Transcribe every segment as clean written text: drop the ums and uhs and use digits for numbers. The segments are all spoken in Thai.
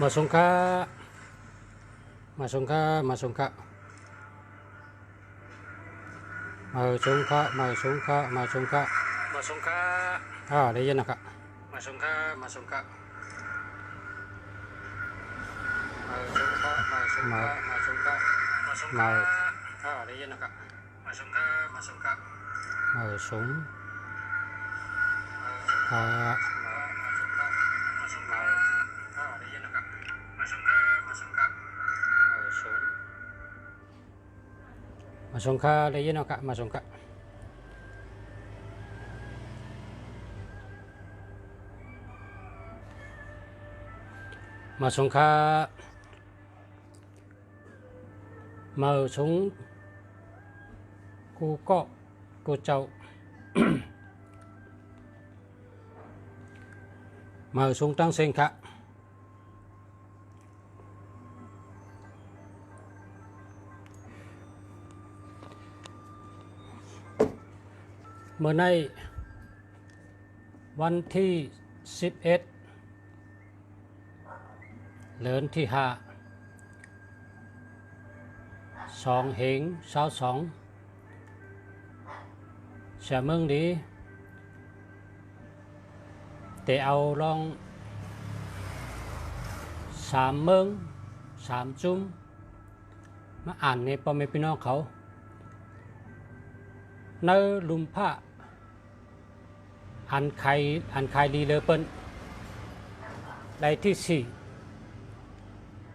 มาสงค่ามาสงค่ามาสงค่ามาสงค่ามาสงค่ามาสงค่ามาสงค่าได้ยินนะครับมาสงค่ามาสงค่ามาสงค่ามาสงค่ามาสงค่ามาสงค่าได้ยินนะครับมาสงค่ามาสงค่ามาสงค่ามาสงค่าได้ยินนะครับมาสงค่ามาสงค่ามาสงกูก็กูเจ้า มาสงตั้งเสียงค่ะเมื่อในวันที่11เดือนที่5 2เหง22เสียเมืองดีแต่เอาลอง3เมือง3จุ่มมาอ่านในพ่อแม่พี่น้องเขาเนื้อลุมผ้าอันใครดีเลยเปิ้นได้ที่4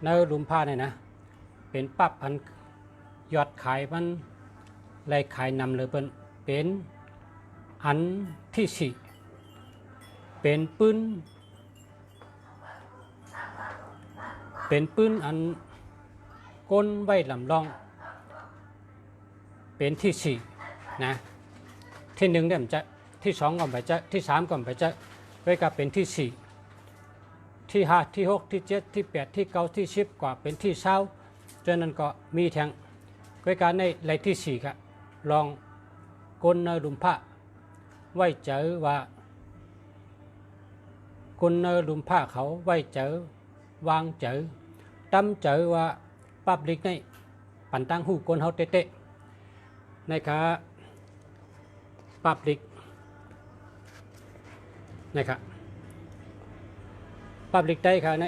เนื้อลุมผ้าเนี่ยนะเป็นปั๊บอันยอดขายมันได้ขายนำเลยเปิ้นเป็นอันที่4เป็นปืนอันก้นไว้ลำลองเป็นที่4นะที่1เนี่ยมันจะที่2ก็ไปจะที่3ก็ไปจะไว้กับเป็นที่4ที่5ที่6ที่7ที่8ที่9ที่10กว่าเป็นที่20จนนั้นก็มีแทงไว้การในรายที่4ก็ลองก้นลุมผ้าไว้เจอว่าก้นลุมผ้าเขาไว้เจอวางเจอตั้มเจอว่าปับลิกในปันตั้งหูก้นเขาเตะในขาปับลิกนะครับปับลิกไตค่ะใน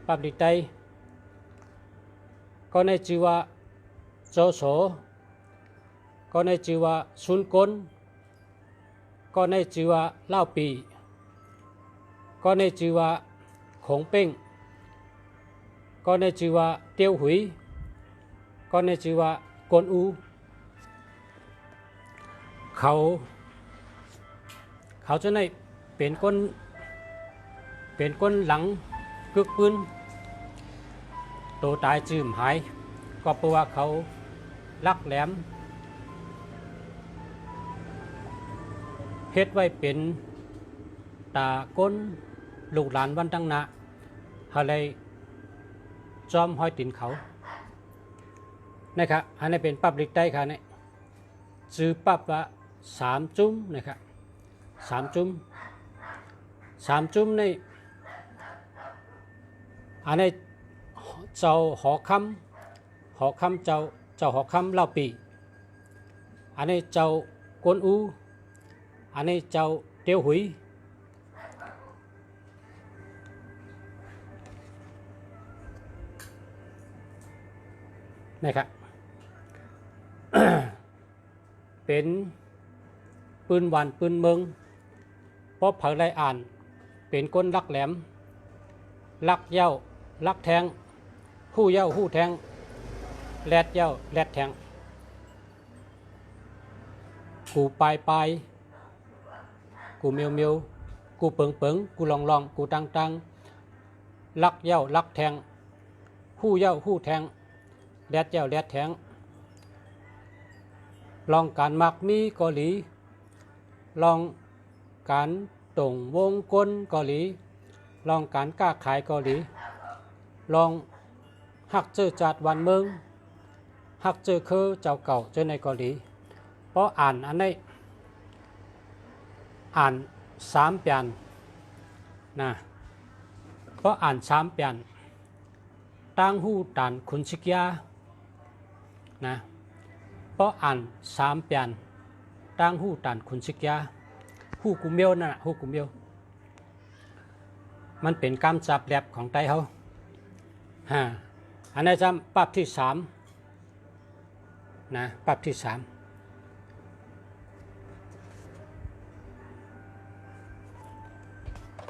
ปับลิกไตก็ในชื่อว่าโจโสก็ในชื่อว่าซุนกลก็ในชื่อว่าเล่าปีก็ในชื่อว่าขงเป้งก็ในชื่อว่าเตียวหุยก็ในชื่อว่ากวนอูเขาจะในเป็นก้นหลังกึกปืนตัวตายจืมหายก็เพราะว่าเขาลักแหลมเฮ็ดไว้เป็นตาก้นลูกหลานวันตั้งนาอะไรจอมห้อยตินเขานะครับอันนี้เป็นปับลิกได้ค่ะเนี่ยซื้อปับว่า3จุ้มนะครับ3จุ้มในอันนี้เจ้าหอคำเจ้าหอคำเล่าปีอันนี้เจ้ากวนอูอันนี้เจ้าเตียวหุยนะครับ เป็นปืนหวานปืนเมืองเพราะเผยได้อ่านเป็นก้นลักแหลมลักเย้าลักแทงหู้เย้าหู้แทงแลดเย้าแลดแทงกูปลายกูเมียวกูเปิงกูลองกูตังลักเย้าลักแทงหู้เย้าหู้แทงแลดเย้าแลดแทงลองการมักมีเกาหลีลองการตรงวงกลเกาหลีลองการก้าขายเกาหลีลองหักเจอจัดวันเมืองหักเจอคือเจ้าเก่าเจอในเกาหลีเพราะอ่านอันนี้อ่าน3 เปลี่ยนนะ เพราะอ่าน3เปลี่ยนตั้งหูตานคุณชิกยานะเพราะอ่าน3เปลี่ยนตั้งหูตานคุณชิกยาหูกุเมียวนั่นแหละหูกุเมียวมันเป็นกำจับแลบของไตเขาอันนี้จำปรับที่3นะปรับที่3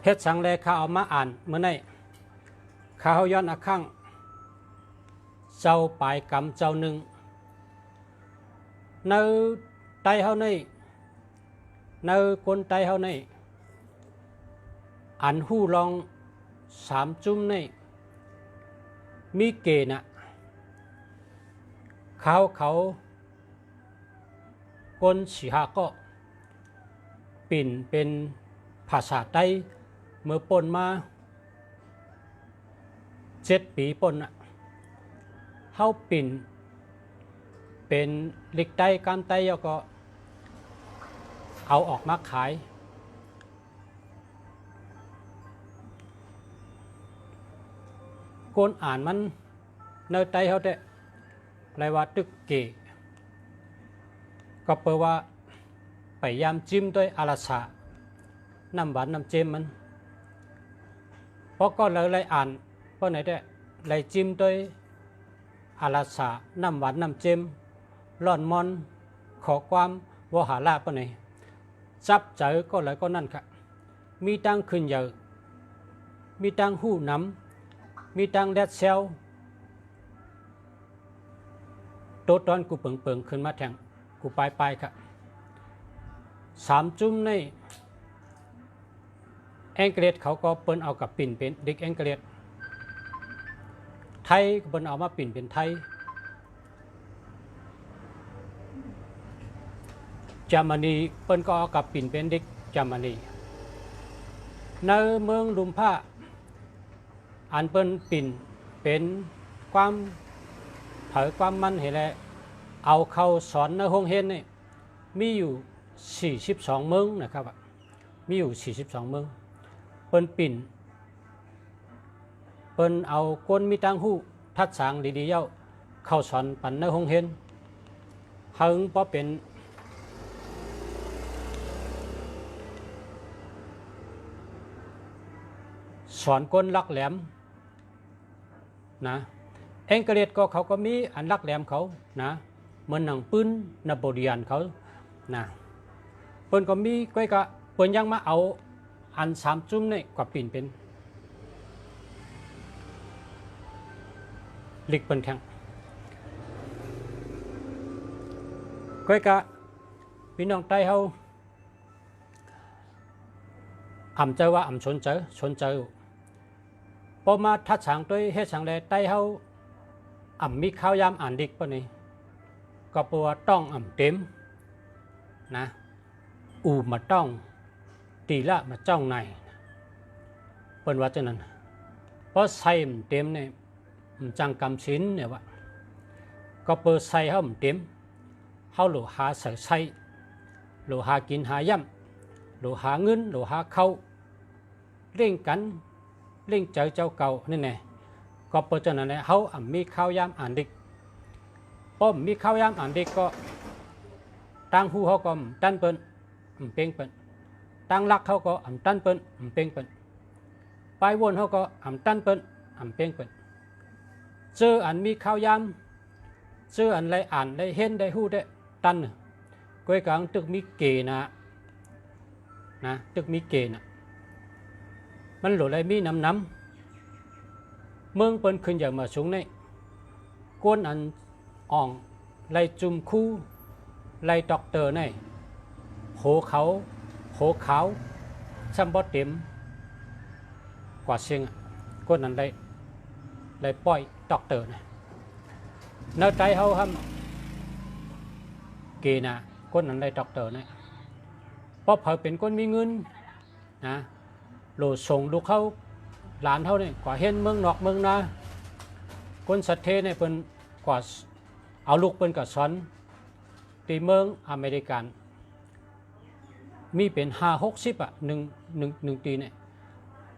เฮ็ดสังเลขาเอามาอ่านเมื่อไหร่ข้าเฮาย้อนอาข้างเจ้าปลายกรรมเจ้าหนึ่งในไตเฮานี่ในคนไตเฮานี่อันหู้ลอง3จุ่มนี่มีเกณฑ์นะเขาคนสีหาก็ปิ่นเป็นภาษาไต้เมื่อปนมา7 ปีปนอ่ะเฮาปิ่นเป็นลิกไต้การไต้แล้วก็เอาออกมาขายคนอ่านมันในไต้เฮาได้ไรว่าตึกเกก็แปลว่าไปยามจิ้มด้วยอาราสาน้ำหวานน้ำเจมมันเพราะก็เลยอ่านเพราะไหนได้เลยจิ้มด้วยอาราสาน้ำหวานน้ำเจมร้อนมอนขอความวหาลาเพราะไหนจับเจอก็เลยก็นั่นครับมีตั้งขึ้นเยอะมีตั้งหู้น้ำมีตั้งแดดเซลโตตอนกูเปิงขึ้นมาแทงกูไปครับ3จุ่มในแองเกฤษเขาก็เปิ้นเอากับปิ่นเป็นเด็กแองเกฤษไทยเปิ้นเอามาปิ่นเป็นไทยจามนีเปิ้นก็เอากับปิ่นเป็นเด็กจามนีในเมืองลุมพ้าอันเปิ้นปิ่นเป็นความเผยความมันเห็นแล้วเอาเข้าสอนในห้องเรียนนี่มีอยู่42เมืองนะครับมีอยู่42เมืองเปิ้นปิ่นเปิ้นเอาคนมีตังหู้ทัดสางดีๆเย้าเข้าสอนปันในห้องเรียนหึงพอเป็นสอนคนลักแหลมนะแองเกฤษก็เขาก็มีอันลักแหลมเขานะเหมือนหนังปืนนโปเลียนเขานะเปิ้นก็มีก้อยกะเปิ้นยังมาเอาอัน3จุ่มนี่กว่าปิ่นเป็นลิกเปิ้นแทงก้อยกะพี่น้องใต้เฮาอ่ำเจอว่าอ่ำชนเจอพอมาทัดสางด้วยเฮ็ดสังแลใต้เฮาอ่ำมีข้าวยามอ่านดิกปะนี่ก็แปลว่าต้องอ่ำเต็มนะมาต้องตีละมาจ้องในเปิ้นว่าจังนั้นเพราะใส่เต็มเนี่ยจังกำสินเนี่ยว่าก็เปิดใส่เฮาเต็มเฮาหลูหาใส่หลูหากินหาย่ำหลูหาเงินหลูหาเข้าเร่งกันเร่งเจอเจ้าเก่านี่แน่ก็เปิดจังนั้นแหละเฮามีข้าวยามอ่านดิกพอมีข้าวยามอ่านดิกก็ตั้งหูเฮาก็ตั้นเปิ้นเป้งเปิ้นตั้งลักเขาก็ตั้นเปิ้นเป้งเปิ้นไปวนเขาก็ตั้นเปิ้นเป้งเปิ้นเจออันมีข้าวยามเจออันไรอ่านได้เห็นได้หู้ได้ตั้นก้อยกังตึกมีเกนะตึกมีเกนะมันหลุดไรมีน้ำเมืองเปิ้นขึ้นอย่างมาสูงนี่ก้นอันอ่องไรจุ่มคู่ไรด็อกเตอร์นี่โหขาวช่ำบอเต็มกว่าเชียงก้นนั้นไรปล่อยด็อกเตอร์นี่เนื้อใจเขาทำเกนะก้นนั้นไรด็อกเตอร์นี่เพราะเผยเป็นก้นมีเงินนะโหลส่งลูกเขาหลานเขาเนี่ยกว่าเห็นเมืองนอกเมืองนาคนสัตเทเนี่ยเป็นกว่าเอาลูกเป็นกับสอนตีเมืองอเมริกันมีเป็น50-60หนึ่งตีเนี่ย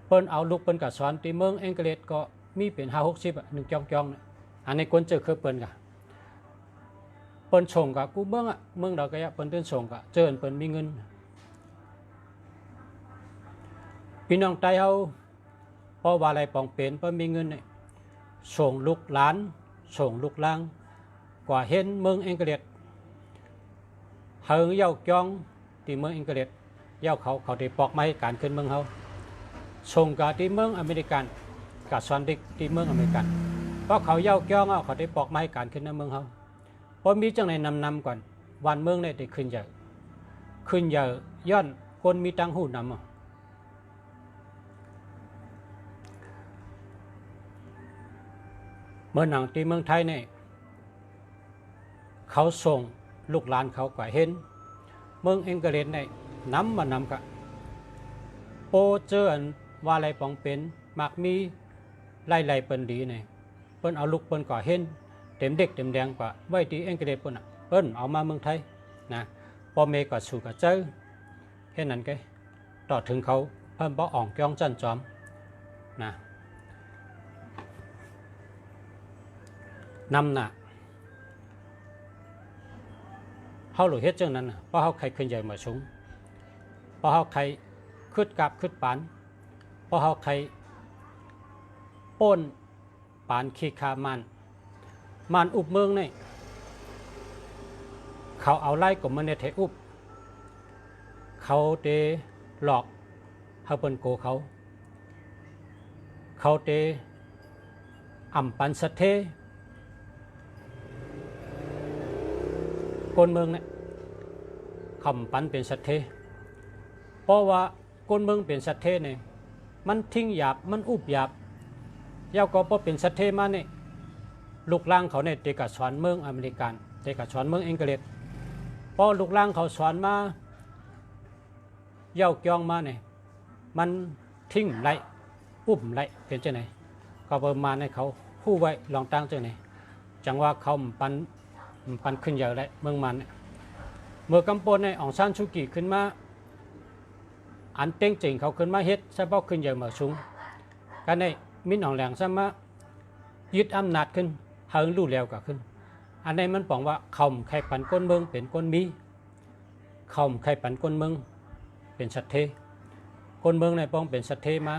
เปิ้นเอาลูกเปิ้นก็สอนที่เมืองอังกฤษก็มีเป็น5-60อ่ะ1จ้องๆอันนี้คนเจอคือเปิ้นก็เปิ้นส่งก็กูเมืองอ่ะเมืองดอกก็เปิ้นตื่นส่งก็เจอเปิ้นมีเงินพี่น้องไต้เฮาเพราะว่าอะไรปองเป็นเปิ้นมีเงินนี่ส่งลูกหลานส่งลูกหลางกว่าเห็นเมืองอังกฤษเฮาเย้าจ้องที่เมืองอังกฤษเย้าเขาได้ปอกไม้การขึ้นเมืองเฮาส่งกับที่เมืองอเมริกันกับสอนเด็กที่เมืองอเมริกันเพราะเขาเย้าจ้องเขาได้ปอกไม้การขึ้นในเมืองเฮาเพราะมีจังไหนนำก่อนวันเมืองเนี่ยได้ขึ้นใหญ่ย้อนคนมีตังหูนำเมื่อหนังที่เมืองไทยเนี่ยเขาส่งลูกหลานเขากว่าเห็นเมืองอังกฤษเนี่ยนำกับโปเจออันว่าอะไรปองเป็นมักมีไล่เปิ้นดีเนี่ยเปิ้นเอาลูกเปิ้นกว่าเห็นเต็มเด็กเต็มแดงกว่าไว้ที่อังกฤษเปิ้นเอามาเมืองไทยนะพอเมก็สู่กับเจอแค่นั้นแกต่อถึงเขาเพิ่มบ่อ่องจ้องจันจอมนะนำน่ะเฮาหลุดเฮ็ดจังนั้นเพราะเฮาใครขึ้นใหญ่มาสูงเพราะเฮาใครขึ้นกับขึ้นปานเพราะเฮาใครป้นปานขี้คามันอุบเมืองนี่เขาเอาไล่กับมันในเทอุบเขาเตหลอกเฮาเปิ้นโกเขาเตอ่ำปันสะเทคนเมืองเนี่ยคำปันเป็นสัตเทเพราะว่าคนเมืองเป็นสัตเทเนี่ยมันทิ้งหยาบมันอุบหยาบเย้าก็พอเป็นสัตเทมาเนี่ยลูกล่างเขาเนี่ยเด็กกับสอนเมืองอเมริกันเด็กกับสอนเมืองอังกฤษพอลูกล่างเขาสอนมาเย้าจ้องมาเนี่ยมันทิ้งไรอุบไรเป็นจังไหนก็ประมาณให้เขาคู่ไว้ลองตั้งจังไหนจังว่าเขาปันขึ้นเยอะเลยเมืองมันเมื่อกำปนในอ่องซานชูกิขึ้นมาอันเต้งจริงเขาขึ้นมาเฮ็ดซะเพราะขึ้นเยอะมาสูงกันในมินอ่องแหลงซะมายึดอำนาจขึ้นเฮิงลู่แล้วก็ขึ้นอันในมันบอกว่าเขาใครปันก้นเมืองเป็นก้นมีเขาใครปันก้นเมืองเป็นสัตเทก้นเมืองในป้องเป็นสัตเทมา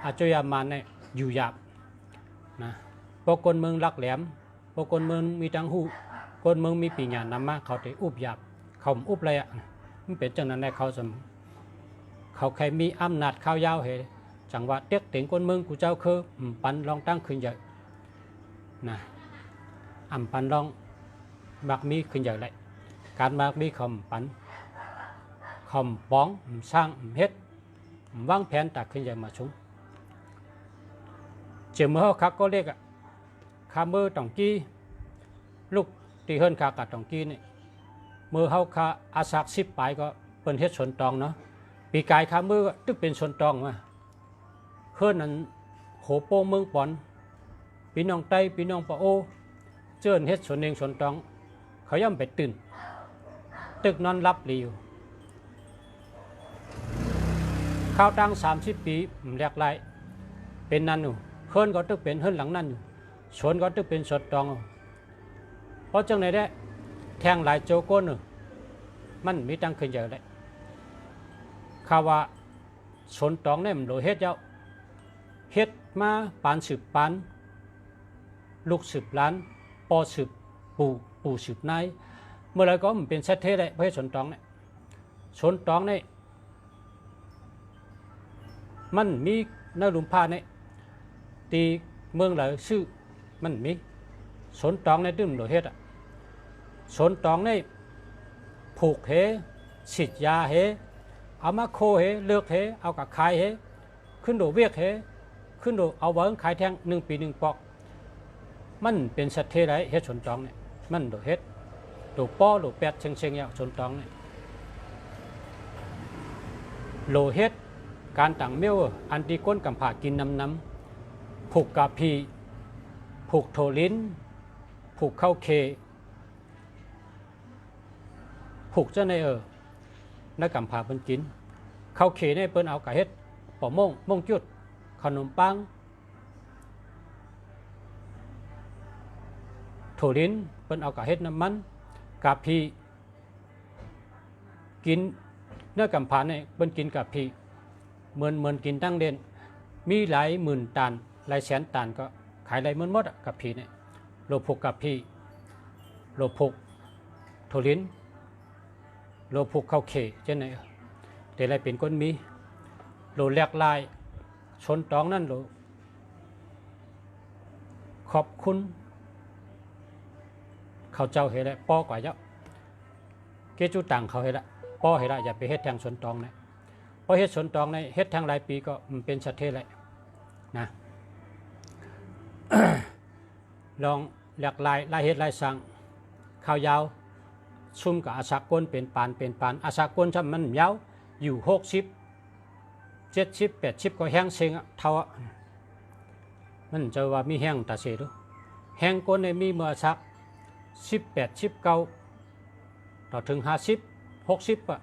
อาจยามานในอยู่หยาบนะเพราะก้นเมืองรักแหลมพวกคนเมืองมีตังหูคนเมืองมีปีญาณนำมาเขาได้อุบหยาบเขาอุบอะไรอ่ะมันเป็นจังนั้นได้เขาใครมีอำนาจข้าวยาวเหรจังหวะเต็กเต็งคนเมืองกูเจ้าคือปันลองตั้งขึ้นใหญ่นะปันลองมักมีขึ้นใหญ่เลยการมักมีคำปันคำป้องสร้างเฮ็ดวางแผนตักขึ้นใหญ่มาชุงเจ้าเมื่อเขาก็เรียกข้ามือตองกี้ลูกตีเฮิรนข้ากับตองกี้นี่มือเขาข้าอาศัก10 ปลายก็เป็นเฮ็ดสนตองเนาะปีกายข้ามือก็ตึกเป็นสนตองมาเฮิรนนั้นโหโป้เมืองปอนพี่น้องไต้พี่น้องปะโอเจิ้นเฮ็ดสนเองสนตองเขาย่อมไปตื่นตึกนอนรับรีอยู่ข้าวตั้ง30 ปีแหลกลายเป็นนั่นอยู่เฮิรนก็ตึกเป็นเฮิรนหลังนั่นอยู่สวนก็ตึกเป็นสดตองเพราะจังไหนได้แทงหลายโจโก้นมันมีตั้งขึ้นเยอะเลยข่าวว่าสวนตองเนี่ยมันโดยเฮ็ดเจ้าเฮ็ดมาปานสืบปานลูกสืบล้านปอสืบปู่สืบนายเมื่อไรก็มันเป็นเซตเทเลยเพราะสวนตองเนี่ยสวนตองเนี่ยมันมีในหลุมผ้าเนี่ยตีเมืองไหนชื่อมันมีสนตองในตึ้มโดยเฮ็ดสนตองในผูกเหฉีดยาเหเอามาโคเหเลือกเหเอากับขายเหขึ้นโดเวียกเหขึ้นโดเอาเบิ้งขายแทง1 ปี1 ปอกมันเป็นสัตว์เทไรเฮ็ดสนตองเนี่ยมันโดเฮ็ดโดป้อโดแปดเชิงๆอย่างสนตองเนี่ยโลเฮ็ดการต่างเมียวอันตีก้นกำผากินน้ำผูกกาพีผูกโทลิ้นผูกเข้าเคผูกเจ้าในนักกำผาเปิ้นกินเข้าเคในเปิ้นเอากะเฮ็ดป อม่งม่งจุดขนมปังถั่วลิ้นเปิ้นเอากะเฮ็ดน้ำมันกะพีกินเนื้อกำผานเนี่ยเปิ้นกินกะพีเหมือนกินตั้งเด่นมีหลายหมื่นตันหลายแสนตันก็ขายหลายหมื่นหมดกะพีเนี่ยโลภกกะพีโลภกถั่วลิ้นโลภกข้าวเขเช่นไหนแต่อะไรเป็นก้นมีโลแหลกลายชนตองนั่นโลขอบคุณเขาเจ้าเห็นแล้วป้อกว่าเยอะเกจูต่างเขาเห็นแล้วป้อเห็นแล้วอย่าไปเฮ็ดแทงสนตองนะเพราะเฮ็ดสนตองในเฮ็ดทางหลายปีก็มันเป็นสัตว์เทเลยนะ ลองหลากหลายเฮ็ดหลายสั่งข้าวยาวซุ่มกับอาสากลเป็นปานอาสากลถ้ามันยาวอยู่60 70 80ก็แห้งเซ็งเท่ามันจะว่ามีแห้งตาเสดูแห้งก้นในมีเมื่อสัก18 19ต่อถึง50 60อ่ะ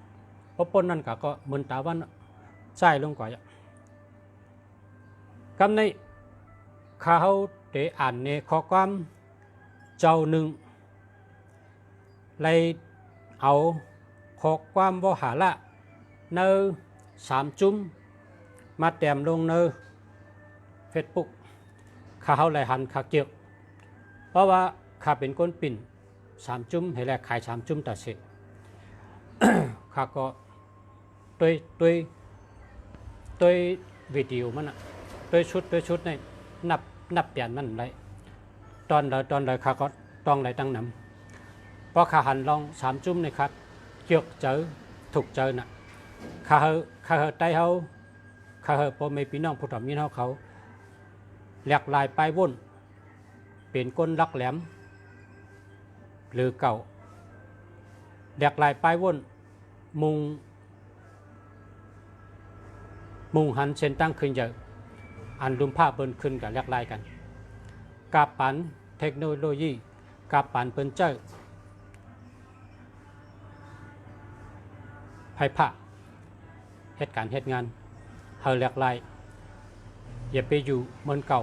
เพราะปนนั่นก็เหมือนตาวันใส่ลงก่อนกำในข้าเขาได้อ่านในข้อความเจ้าหนึ่งเลยเอาข้อความบ่หาละเนอ3 จุ่มมาแต้มลงเนอเฟซบุ๊กข้าเขาเลยหันขาเกี่ยวเพราะว่าข้าเป็นคนปิ่น3 จุ่มให้แลกขาย3 จุ่มตัดเสร็จ ข้าก็ด้วยวิดีโอมันอ่ะด้วยชุดในนับเปลี่ยนมันเลยตอนเลยข้าก็ต้องเลยตั้งนำเพราะข้าหันลอง3 จุ่มนี่ครับเกี่ยวเจอถูกเจอน่ะข้าเฮใต้เขาข้าเฮพอไม่พี่น้องผู้ทำยินเขาแหลกลายปลายว่นเป็นก้นลักแหลมหรือเก่าแหลกลายปลายว่นมุงหันเส้นตั้งขึ้นเยอะอันดุมผ้าเปิ้นขึ้นกับแหลกลายกันกาปันเทคโนโลยีกาปันเปิ้นเจ้าไพ่ผ้าเหตุการณ์เหตุงานเฮาแหลกลายอย่าไปอยู่เหมือนเก่า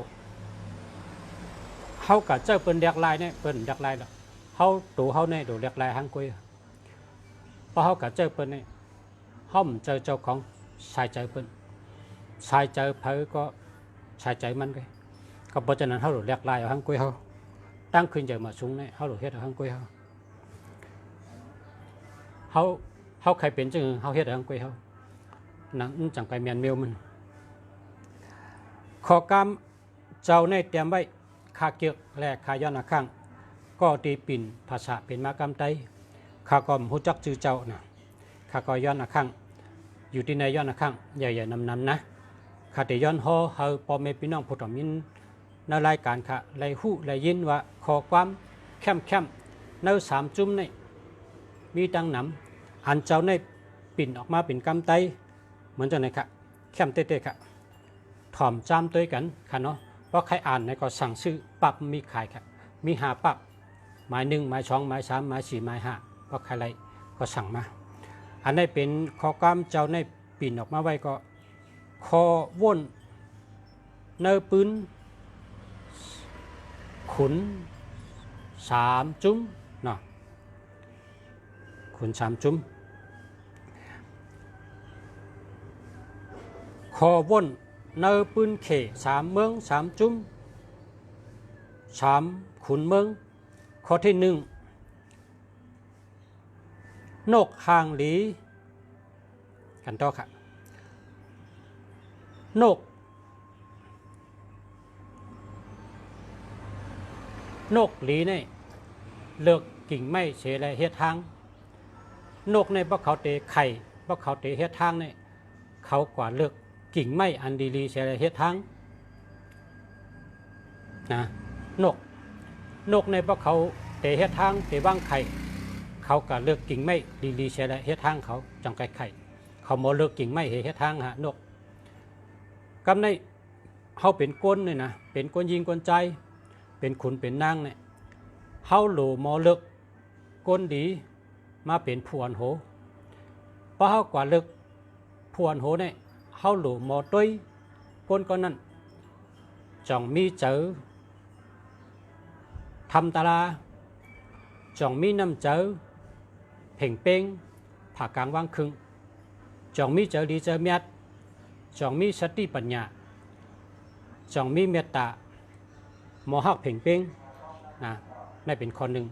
เฮากับเจ้าเปิ้นแหลกลายเนี่ยเปิ้นแหลกลายแล้วเฮาตัวเฮาเนี่ยโดแหลกลายหางกุ้ยเพราะเฮากับเจ้าเปิ้นเนี่ยเฮาเจอเจ้าของสายใจเปิ้นสายใจเผยก็สายใจมันก็เพราะฉะนั้นเฮาโดแหลกลายเอาหางกุ้ยเฮาตั้งขึ้นจากมาสูงเนี่ยเฮาโดเฮ็ดเอาหางกุ้ยเฮาใครเป็นจังเฮาเฮ็ดเอาหางกุ้ยเฮานั่นจังไปแม่นเมียวมันขอกรรมเจ้าในเตรียมไว้คาเกียกและคาย้อนอาข้างก็ตีปิ่นภาษาเป็นมากรรมไตข้าก็หูจักชื่อเจ้านะข้าก็ย้อนอาข้างอยู่ที่ในย้อนอาข้างใหญ่ๆนำนะข้าแต่ย้อนห่อเฮาพ่อแม่พี่น้องผู้ทำยินในรายการข้าไล่หู้ไล่ยินว่าขอความเข้มใน3 จุ่มในมีดังนำอันเจ้าในปิ่นออกมาเป็นกรรมไตเหมือนจังไหนค่ะเข้มเต้ๆค่ะถ่อมจามตัวกันค่ะเนาะเพราะใครอ่านในก็สั่งซื้อปับมีขายค่ะมี5 ปับหมาย1หมาย2หมาย3หมาย4หมาย5ก็ใครไรก็สั่งมาอันนี้เป็นข้อกรรมเจ้าในปิ่นออกมาไว้ก็คอว่นเนื้อปืนขุน3 จุ่มเนาะขุน3 จุ่มคอว่นเนื้อปืนเข3 เมือง3 จุ่ม3 ขุนเมืองข้อที่1นกหางหลีกันต่อค่ะนกหลีเนี่ยเลือกกิ่งไม้เฉลยเฮ็ดทางนกในพวกเขาเตะไข่พวกเขาเตะเฮ็ดทางเนี่ยเขากว่าเลือกกิ่งไม้อันดีๆเฉลยเฮ็ดทางนะนกในพวกเขาเตะเฮ็ดทางเตะว่างไข่เขาก็เลือกกิ่งไม้ดีๆเฉลยเฮ็ดทางเขาจังไก่ไข่เขาโมเลือกกิ่งไม้เฮ็ดทางฮะนกกำในเขาเป็นก้นเนี่ยนะเป็นก้นยิงก้นใจเป็นขุนเป็นนางเนี่ยเขาโหลโมเลือกก้นดีมาเป็นผู้อันโหเพราะเขากว่าเลือกผู้อันโหเนี่ย เฮาหลูหมอต้วยก้นก็นั่นจ่องมีเจอทำตาลาจ่องมีน้ำเจอเพ่งเป้งผ่ากลางวางคึงจ่องมีเจอดีเจอเมียดจ่องมีสติปัญญาจ่องมีเมตตาหมอฮักเพ่งเป้งนะไม่เป็นคนหนึ่ง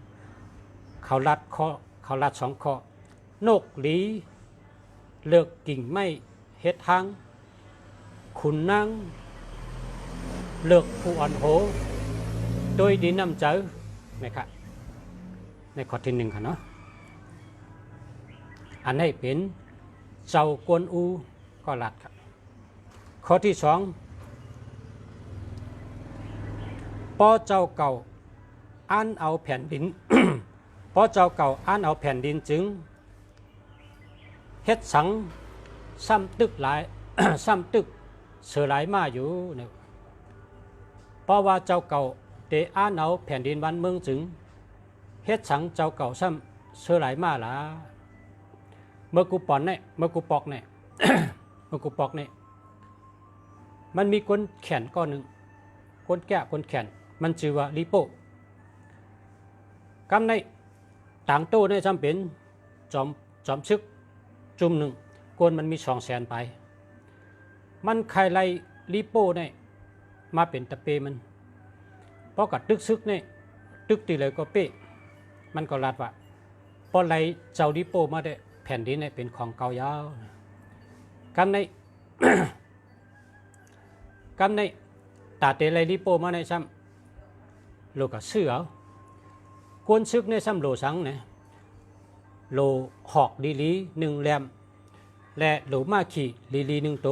เขาลัดสองข้อนกหลีเลือกกิ่งไม้เฮ็ดทางขุนนางเลือกผู้อ่อนโหโดยดีน้ำเจอนะครับในข้อที่หนึ่งค่ะเนาะอันนี้เป็นเจ้ากวนอูก็ลัดครับข้อที่สองป้อเจ้าเก่าอ่านเอาแผ่นดิน ป้อเจ้าเก่าอ่านเอาแผ่นดินจึงเฮ็ดสังซ้ำตึกหลาย ซ้ำตึกเสือหลายมาอยู่เนี่ยเพราะว่าเจ้าเก่าเตอ่านเอาแผ่นดินบ้านเมืองจึงเฮ็ดสังเจ้าเก่าซ้ำเสือหลายมาละเมื่อกูปอนเนี่ยเมื่อกูปอกเนี่ย เมื่อกูปอกเนี่ยมันมีก้นแขนก้อนหนึ่งก้นแก่ก้นแขนมันชื่อว่าลิโป้กำในต่างโต้เนี่ยจำเป็นจอมชึกจุ่มหนึ่งก้นมันมี200,000ไปมันใครไล่ลิโป้เนี่ยมาเป็นตะเปมันเพราะกับตึกซึกเนี่ยตึกตีเลยก็เป้มันก็ลาดว่าพอไล่เจ้าลิโป้มาได้แผ่นดินเนี่ยเป็นของเก่ายาวกำใน กำในตาเตไล่ลิโป้มาในซ้ำโลกเสือก้นซึกในซ้ำโลสังเนี่ยโลหอกลีหนึ่งแหลมและโลมาขี่ลีหนึ่งโต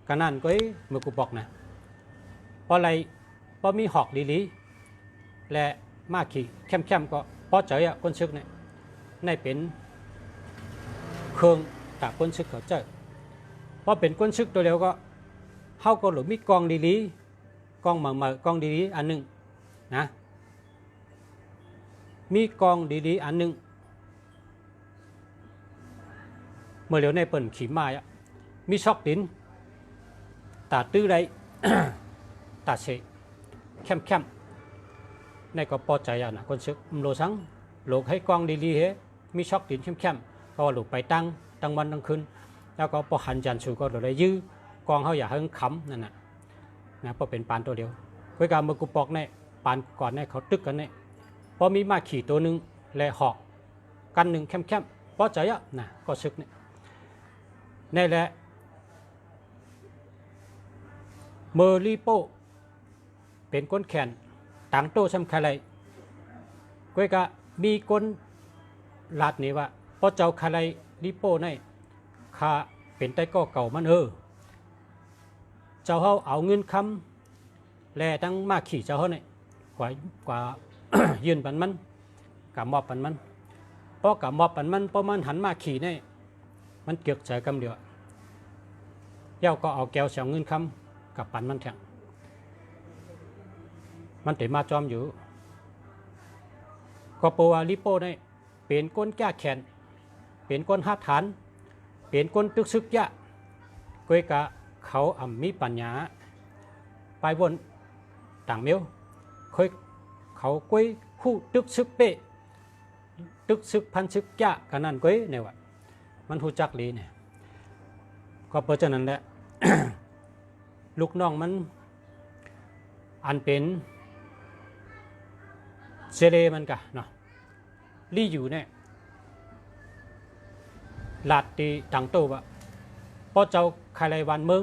กันนั่นก็เมื่อกูบอกนะพออะไรพอมีหอกลีและมาขี่เข้มก็พอเจอก้นซึกเนี่ยในเป็นเครื่องตาก้นซึกเขาเจอพอเป็นก้นซึกตัวเดียวก็เข้าก็หลุมมีกองลีกองเหมากองลีอันหนึ่งนะมีกองลีอันหนึ่งเมื่อเหลียวในเปิ่นขีมาอ่ะมีช็อกดินตาตื้อไร ตาเสเข้มในก็พอใจอ่ะนะคนซึกโลสังโลกให้กองลีเฮมีช็อกดินเข้มก็หลุดไปตั้งวันตั้งคืนแล้วก็พอหันจันทร์สู่ก็เลยยื้อกองเขาอย่าให้ค้ำนั่นนะพอเป็นปานตัวเดียวคุยกันเมื่อกูปอกเนี่ยปานก่อนเนี่ยเขาตึกกันเนี่ยพอมีมาขี่ตัวหนึ่งและหอกกันหนึ่งเข้มพอใจอ่ะนะก็ซึกเนี่ยนี่แหละเมอร์ลีโป้เป็นก้นแขนต่างโตสำคัญเลยก็ก็มีก้นลาดนี่ว่าพอเจ้าคาไลลีโป้ในข้าเป็นไต้ก็เก่ามันเจ้าเขาเอาเงินคำแลตั้งมาขี่เจ้าเขาเนี่ยกว่า ยืนปันมันกับมอบปันมันเพราะกับมอบปันมันเพราะมันหันมาขี่เนี่ยมันเกี่ยวใจกำเดียวเย้าก็เอาแก้วเสียงเงินคำกับปันมันแทงมันเตะมาจอมอยู่ก็ปัวลิโป้เนี่ยเป็นก้นแก้แขนเป็นก้นหัดฐานเป็นก้นตึกซึกยะก้อยกะเขามีปัญญาไปบนต่างเมียวเคยเขาก้อยคู่ตึกซึกเป้ตึกซึกพันซึกยะกันนั่นก้อยเนี่ยว่ามันหูจักลีเนี่ยก็เพราะฉะนั้นแหละ ลูกน้องมันอันเป็นเซเลมันกะเนาะลี่อยู่เนี่ยลาดตีต่างโตวะพอเจ้าใครไรวันเมือง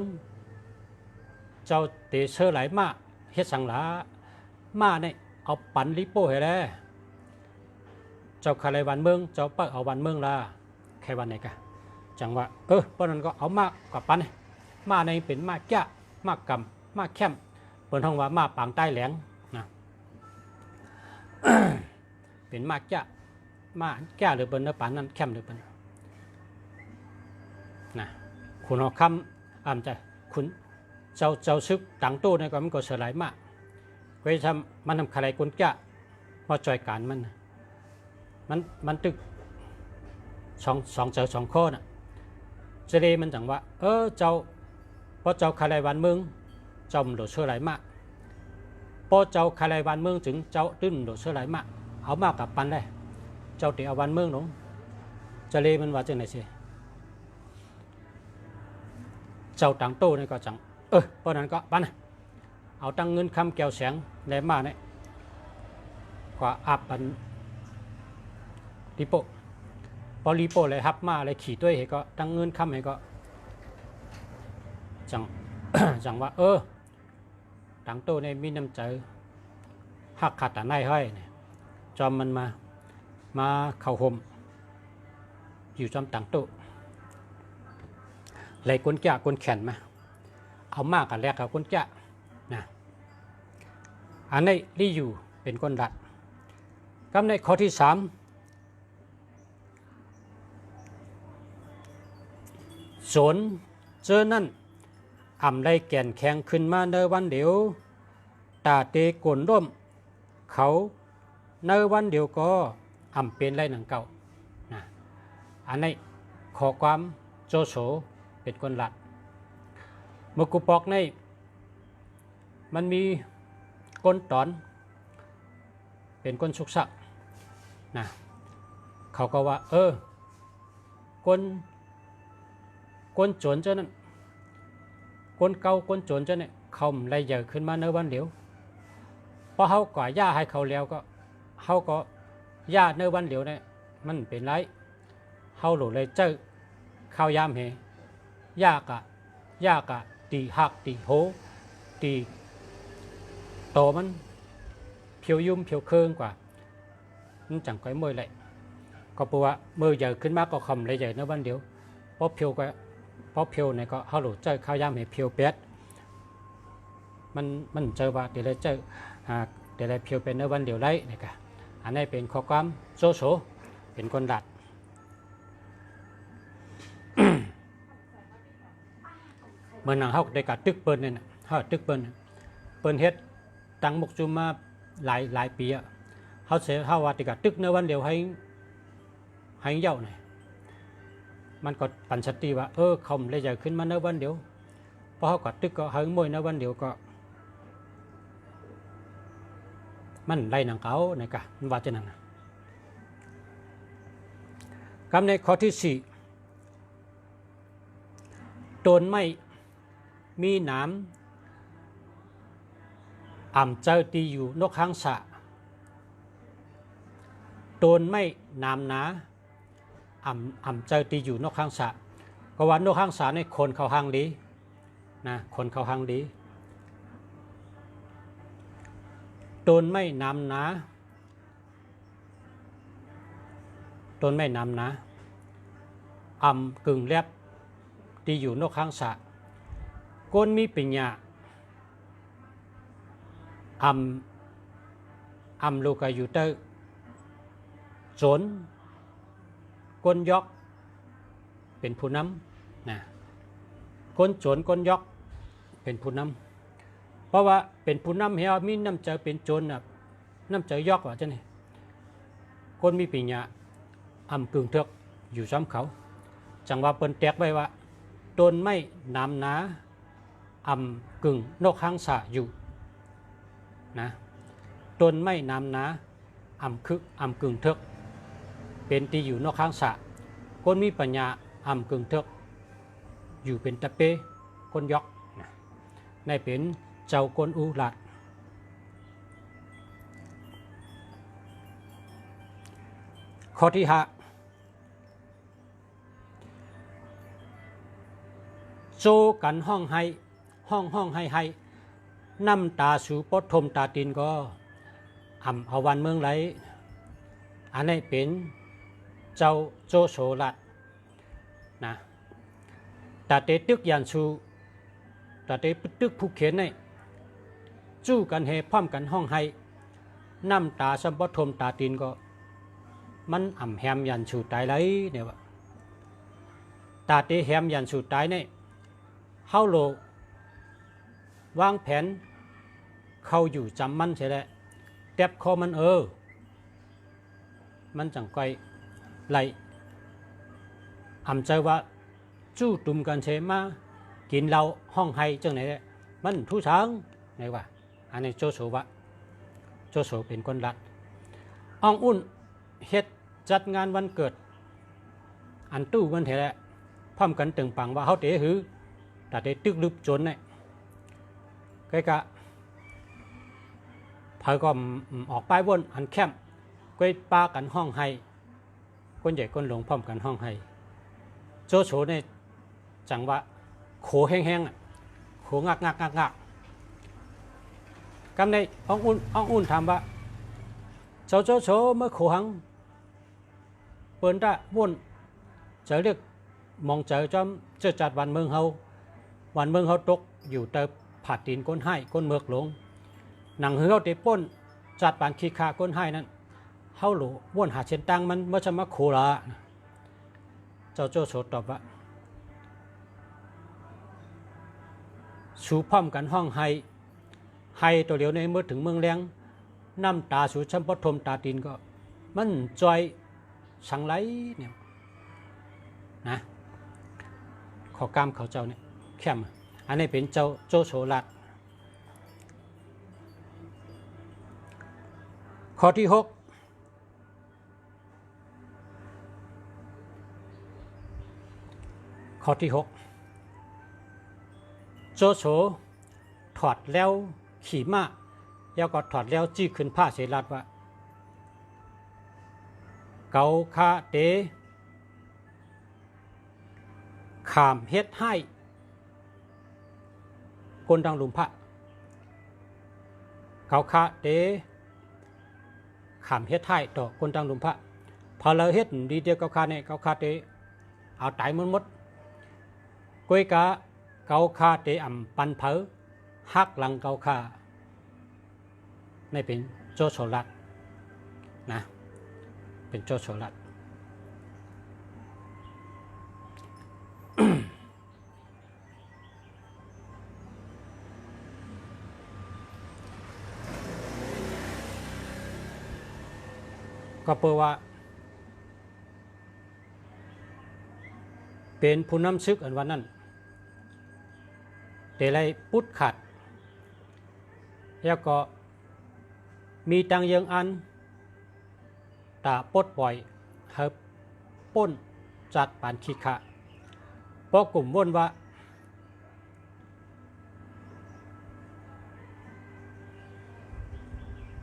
เจ้าเตเชอไหลมาเฮ็ดสังหลามาเนี่ยเอาปั่นลิโป้ให้แล้วเจ้าใครไรวันเมืองเจ้าปักเอาวันเมืองละแค่วันไหนกะจังว่าเพราะนั้นก็เอามากกว่าปันมาในเป็นมากแก่มากกำมากเข้มเปิดห้องว่ามาปางใต้แหลงนะ เป็นมากแก่มาแก่หรือเป็นเนื้อปานนั้นเข้มหรือเป็นนะคุณเอาคำใจคุณเจ้าซึกต่างโต้ในก็มันก็เสียหลายมากก็จะทำมันทำใครคนแก่มาจอยการมันตึกสองเจอ2 ข้อน่ะเจเลมันจังว่าเจ้า เพราะเจ้าคาไรวันเมืองเจ้าหลดเชื่อไหลมากเพราะเจ้าคาไรวันเมืองถึงเจ้าตื้นหลดเชื่อไหลมากเอามากกับปันได้เจ้าเดี๋ยววันเมืองหนูจะเลมันว่าจังไหนสิเจ้าต่างโตนี่ก็จังเพราะนั้นก็ปันเอาตั้งเงินคำแก้วแสงแหลมมาเนี่ยกว่าอับปันรีโปพอรีโปเลยฮับมาเลยขี่ด้วยเหก็ตั้งเงินคำเหก็จัง จังว่าต่างโตในมีน้ำใจหักขาดแต่ในให้เนี่ยจอมมันมาเข่าห่มอยู่จอมต่างโตเลยก้นแก่ก้นแขนมาเอามากกันแรกกับก้นแก่นะอันนี้รีอยู่เป็นก้นรัดกำในข้อที่3สนเจอนั่นอ่ำได้แก่นแข็งขึ้นมาในวันเดียวตาเตกลร่มเขาในวันเดียวก็อ่ำเป็นไรหนังเก่านะอันนี้ขอความโจโฉเป็นคนหลักเมื่อกูปอกในมันมีก้นตอนเป็นก้นสุกสักนะเขาก็ว่าก้นโจรเจ้านั้นก้นเก่าก้นโจรเจ้าเนี่ยเขาไรใหญ่ขึ้นมาในวันเดียวเพราะเขาก่อย่าให้เขาแล้วก็เขาก็ย่าในวันเดียวเนี่ยมันเป็นไรเขาหลุดเลยเจอข้าวยามเหยากะตีหักตีโหตีโตมันเพียวยุ่มเพียวเคืองกว่ามันchẳng có môi lại có bùa mưa giờขึ้นมาก็คำเลยใหญ่ในวันเดียวเพราะเพียวก็เพราะเพียวเนี่ยก็เขาหลุดเจอข้าวยามเหเพียวเป็ดมันเจอว่าเดี๋ยวเลยเจอเดี๋ยวเลยเพียวเป็นในวันเดียวไรเนี่ยค่ะอันนี้เป็นข้อความโซโซเป็นคนดัด เมื่อนังเขาได้กัดตึกเปิ้ลเนี่ยเขาตึกเปิ้ลเฮ็ดตั้งมุกจุมมาหลายปีอะเขาเสียเขาว่าติกัดตึกในวันเดียวให้เย้าหน่อยมันก็ปัญชติว่าเขาเลยใหญ่ขึ้นมาในวันเดียวเพราะเขากัดตึกก็ให้มวยในวันเดียวก็มันไล่หนังเขาเนี่ยกะมันว่าจะนั่นคำในข้อที่4ต้นไม้มีหนามอ่ำเจอตีอยู่นกหางสะต้นไม้หนามหนาอ่ำเจอตีอยู่นกหางสะก็ว่านกหางสะในคนเขาหางดีนะคนเขาหางดีต้นไม้หนามหนาต้นไม้หนามหนาอ่ำกึ่งแลบตีอยู่นกหางสะก้นมีปัญญาลูกอยู่เตอโจนก้นยอกเป็นผู้นำนะก้นโจนก้นยอกเป็นผู้นำเพราะว่าเป็นผู้นำเฮียมีน้ำใจเป็นโจรน้ำใจยอกว่าจะนี่ก้นมีปัญญากึ่งเถือกอยู่ซ้ำเขาจังว่าเปิ้นแตกไว้ว่าต้นไม้น้ำหนากึ่งนกหางสะอยู่นะต้นไม้น้ำหนากึ่งเถือกเป็นตีอยู่นกหางสะคนมีปัญญากึ่งเถือกอยู่เป็นตะเปคนยอกนะในเป็นเจ้าคนอุลัดข้อที่5โจกันห้องให้น้ำตาสูปทมตาตินก็เอาวันเมืองไหลอันนี้เป็นเจ้าโจโฉลัดนะตาเตตึกยันชูตาเตตึกผู้เขียนในจู้กันเฮพร้อมกันห้องให้น้ำตาสัมปทมตาตินก็มันแฮมยันชูตายไหลเนี่ยวะตาเตแฮมยันชูตายเนี่ยเฮาโลวางแผนเขาอยู่จำมันใช่ไหมแตบคอมันมันจังไกไหลใจว่าจู้ตุ่มกันเชมาเก กินเหล้าห้องไห้จังไหนมันทุช้างไงวะอันนี้โจโฉวะโจโฉเป็นคนรัดอ่องอุ่นเฮ็ดจัดงานวันเกิดอันตู้มันเถอะพร้อมกันตึงปังว่าเขาเตะหือแต่เตะตึกลึบจนเนี่ยก็กะพายก็ออกไปวนอันแคมก็ปากันห้องไห้คนใหญ่คนหลงพร้อมกันห้องไห้โจโฉเนี่ยจังว่าโขแห้งๆโขงักกำในอ่องอุ่นถามว่าโจโฉเมื่อโขหังเปิ้นตะวนเจอเรียกมองเจอจอมเจอจัดวันเมืองเฮาตกอยู่แต่ผาตีนก้นให้ก้นเมือกหลงหนังเฮือเตป้นจัดปานขี้คาก้นให้นั้นเฮาหลูวนหาเช่นตังมันเมื่อจะมาโคละเจ้าโจโฉตอบว่าสูพร้อมกันห้องไฮตัวเดียวในเมื่อถึงเมืองแรงน้ำตาสูช้ำปฐมตาตีนก็มันจอยสังไหลเนี่ยนะขอกามเขาเจ้าเนี่ยแคมอันนี้เป็นเจ้าโจโฉรัดข้อที่6โจโฉถอดแล้วขี่ม้าแล้วก็ถอดแล้วจี้ขึ้นผ้าเสรัดว่าเกาคาเตขามเฮ็ดให้คนดังลุมพระเขาคาเตขามเฮ็ดให้ต่อคนดังลุมพระพอเราเฮ็ดดีเดียวเขาคาเนี่ยเขาคาเตเอาตายหมดก้อยกะเขาคาเตอ่ำปันเผอหักหลังเขาคาในเป็นโจโฉรัดนะเป็นโจโฉรัดก็เปว่าเป็นผู้นำซึกอันวันนั้นแต่ไรปุดขัดแล้วก็มีตังเยิงอันตาปดปล่อยเฮิบป้นจัดปานขี้ขะเพราะกลุ่มว่นว่า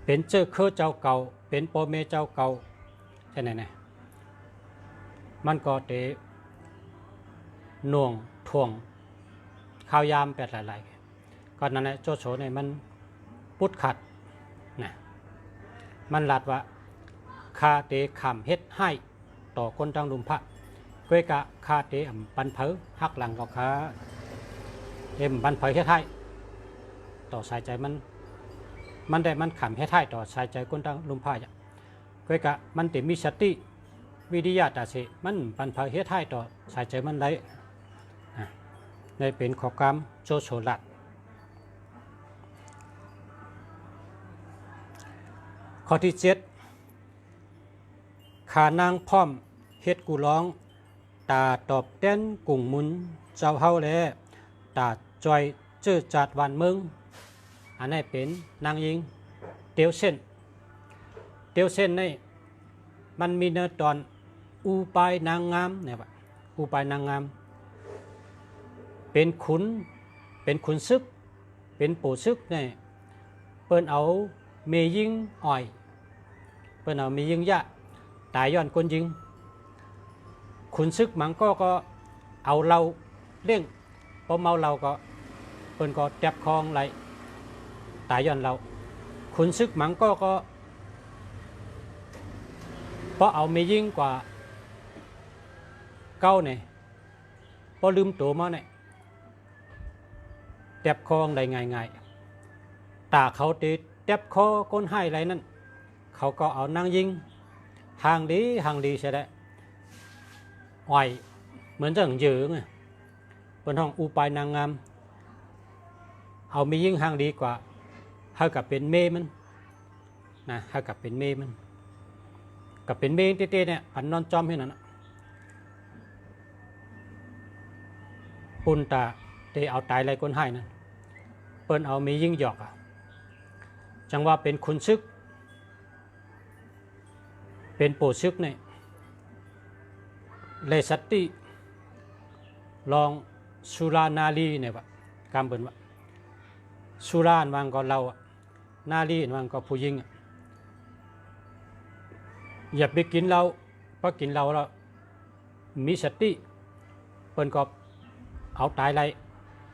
เป็นเจ้าเครือเจ้าเก่าเป็นพ่อแม่เจ้าเก่าใช่ไหมมันก็เตะหน่วงถ่วงข้าวยามแปดหลายๆก็นั่นแหละโจโฉเนี่ยมันปุดขัดนะมันหลัดว่าคาเตขามเฮ็ดให้ต่อคนจังลุมพระก้อยกะคาเตอ่ำปันเผอหักหลังก็คาปันเผอเฮ็ดให้ต่อสายใจมันได้มันขำให้ท้ายต่อสายใจคนตั้งลุมพายก้อยกะมันติมีสติวิทยาตาเสมันปันเผยเฮ็ดท้ายต่อสายใจมันได้ในเป็นข้อกรรมโจโฉรัดข้อที่7ขานางพร้อมเฮ็ดกูร้องตาตอบแต้นกุ่งมุนเจ้าเฮาแลตาจอยเจื้อจัดวันเมืองอันนี้เป็นนางยิงเตียวเส้นนี่มันมีเนื้อตอนอูปายนางงามเนี่ยว่าอูปายนางงามเป็นขุนซึกเป็นปู่ซึกเนี่ยเปิ้นเอาเมยิงอ่อยเปิ้นเอาเมยิงยะตายย้อนคนยิงขุนซึกมังก็เอาเราเลี้ยงพอเมาเราก็เปิ้นก็แตบคองไหลตายย้อนเราขุนซึกมังก็เพราะเอาไม่ยิ่งกว่าเก้าเนี่ยพอลืมตัวมาเนี่ยแตบคองได้ง่ายตาเขาตีแตบคอก้นให้ไรนั่นเขาก็เอานางยิงห่างดีใช่ไหมอ่อยเหมือนจะหยืงเป็นห้องอุปายนางงามเอาไม่ยิ่งห่างดีกว่าให้กับเป็นเมมันนะให้กับเป็นเมมันกับเป็นเมเต้ๆเนี่ยอันนอนจอมให้นั่นปุ่นตา ที่เอาตายไรคนให้นั่นเปิ้นเอามียิ่งหยอกจังว่าเป็นคุณซึกเป็นโปซึกเนี่ยเลสัตติลองสุรานาลีเนี่ยว่ากำเปิ้นว่าสุรานวางก็เรานาลีวางก็ผู้หญิงอย่าไปกินเราเพราะกินเราแล้วมีสติเปิ้นก็เอาตายไร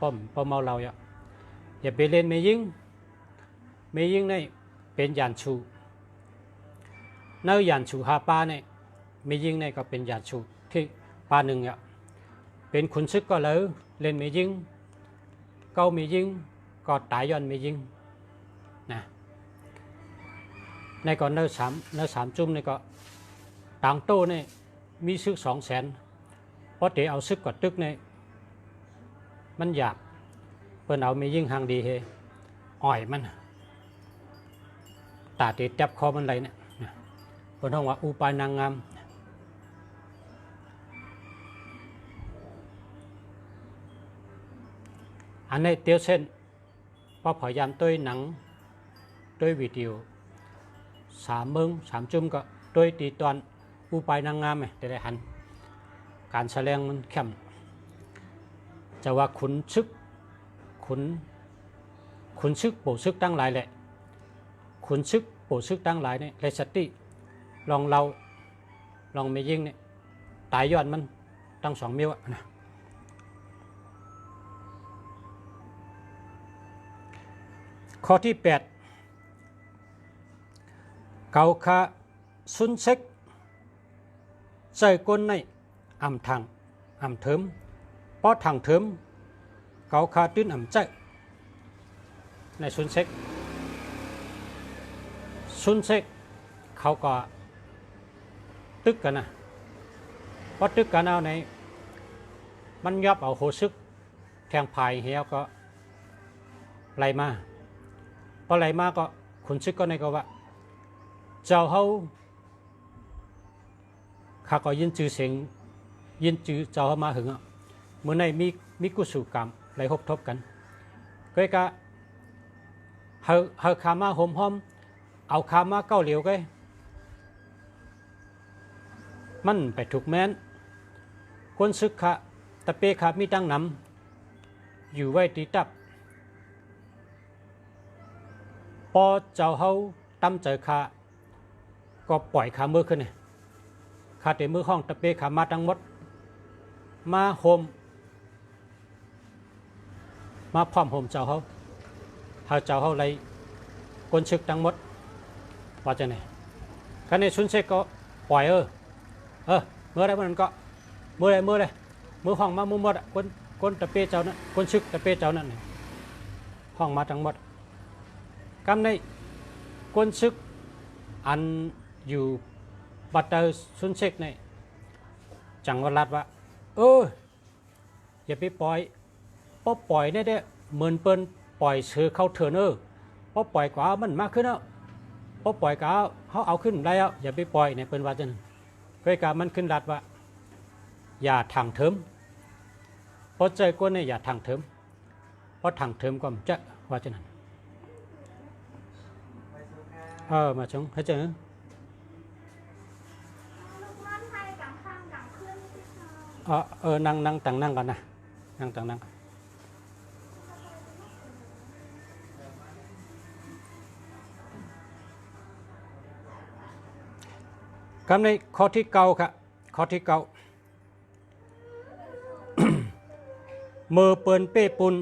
ป้อมเมาเราอย่าไปเล่นเมยิงนี่เป็นยานชูเนื้อยานชูหาปลาเนี่ยเมยิงนี่ก็เป็นยานชูที่ปลาหนึ่งเป็นขุนศึกก็เลยเล่นเมยิงเก้าเมยิงก็ตายย้อนเมยิงนะในก่อนเนื้อสามจุ่มนี่ก็ต่างโต้เนี่ยมีซึก200,000เพราะเดี๋ยวเอาซึกกดตึกเนี่ยมันอยากเปิ้นเอาเมยิงหางดีเฮอ่อยมันตาตีจับคอมันไรเนี่ยเปิ้นห้องว่าอุปานางงามอันนี้เตียวเส้นพอพยายามด้วยหนังด้วยวิดีโอ3 จุ่มก็ด้วยตีตอนอุปานางงามแต่ได้หันการแสดงมันเข้มจะว่าขุนซึกโปซึกตั้งหลายแหละขุนซึกโปซึกตั้งหลายเนี่ยเลสติลองไม่ยิงเนี่ยตายย้อนมันตั้ง2 นิ้วนะข้อที่8เกาคาซุนเซ็กใจก้นในอ่ำทางอ่ำเถิมเพราะทางเถิมเกาคาตื้นอ่ำใจในซุนเซ็กเขาก็ตึกกันนะเพราะตึกกันเอาในมันยับเอาโหซึกแทงพายเหี้ยก็ไล่มาพอไล่มาก็ขุนซึกก็ในก็ว่าเจ้าเขาข้าก็ยินจื่อเสียงยินจื่อเจ้าเขามาหึงเมื่อในมีกุศลกรรมไหลหบทบกันก็ก็เฮาขามาหอมเอาขามาเก้าเหลียวก็มันไปถูกแม้นคนซึกขะตะเปขามีตั้งนำอยู่ไว้ตีตับพอเจ้าเขาตั้มเจอขาก็ปล่อยขามือขึ้นเลยขาเตะมือห้องตะเปขามาทั้งหมดมาโฮมมาพร้อมโฮมเจ้าเขาเจ้าเขาเลยคนซึกทั้งหมดว่าจะไหนคันในชุนเซกก็ปล่อยเมื่อไรมันก็เมื่อไรมือห้องมามุมหมดคนตะเปเจ้านั้นคนซึกตะเปเจ้านั้นห้องมาทั้งหมดกำในคนซึกอันอยู่บัตเตอร์ซุนเซกเนี่ยจังหวัดรัฐว่าอย่าไปปล่อยเพราะปล่อยเนี่ยเด้เหมือนเปิ้นปล่อยเสือเข้าเถื่อนเพราะปล่อยกว่ามันมากขึ้นเพราะปล่อยกว่าเขาเอาขึ้นได้อย่าไปปล่อยเนี่ยเปิ้นว่าจังเคยกามันขึ้นรัฐว่าอย่าถังเถิมเพราะใจก้นเนี่ยอย่าถังเถิมเพราะถังเถิมก็มันจะว่าจังนั้นมาชงให้เจอนั่งต่างนั่งก่อนนะนั่งต่างนั่งคำในข้อที่เก้าครับข้อที่เก้า มือเปินเป้ปุน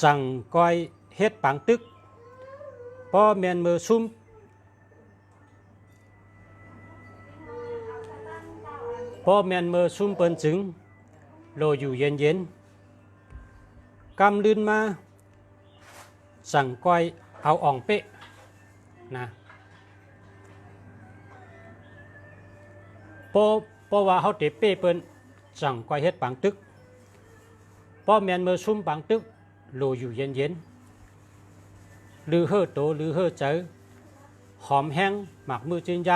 สั่งก้อยเฮ็ดปังตึกพอแมนมือซุ่มพอแมนมือซุ่มเปิ้นจึงโลอยู่เย็นกำลื่นมาสั่งก้อยเอาอ่องเป๊ะนะพอว่าเขาเตะเป้เปิ้นสั่งก้อยเฮ็ดปังตึกพอแมนมือซุ่มปังตึกโลอยู่เย็นลือเฮ่อโตลือเฮ่อเจอหอมแห้งหมักมือจีนย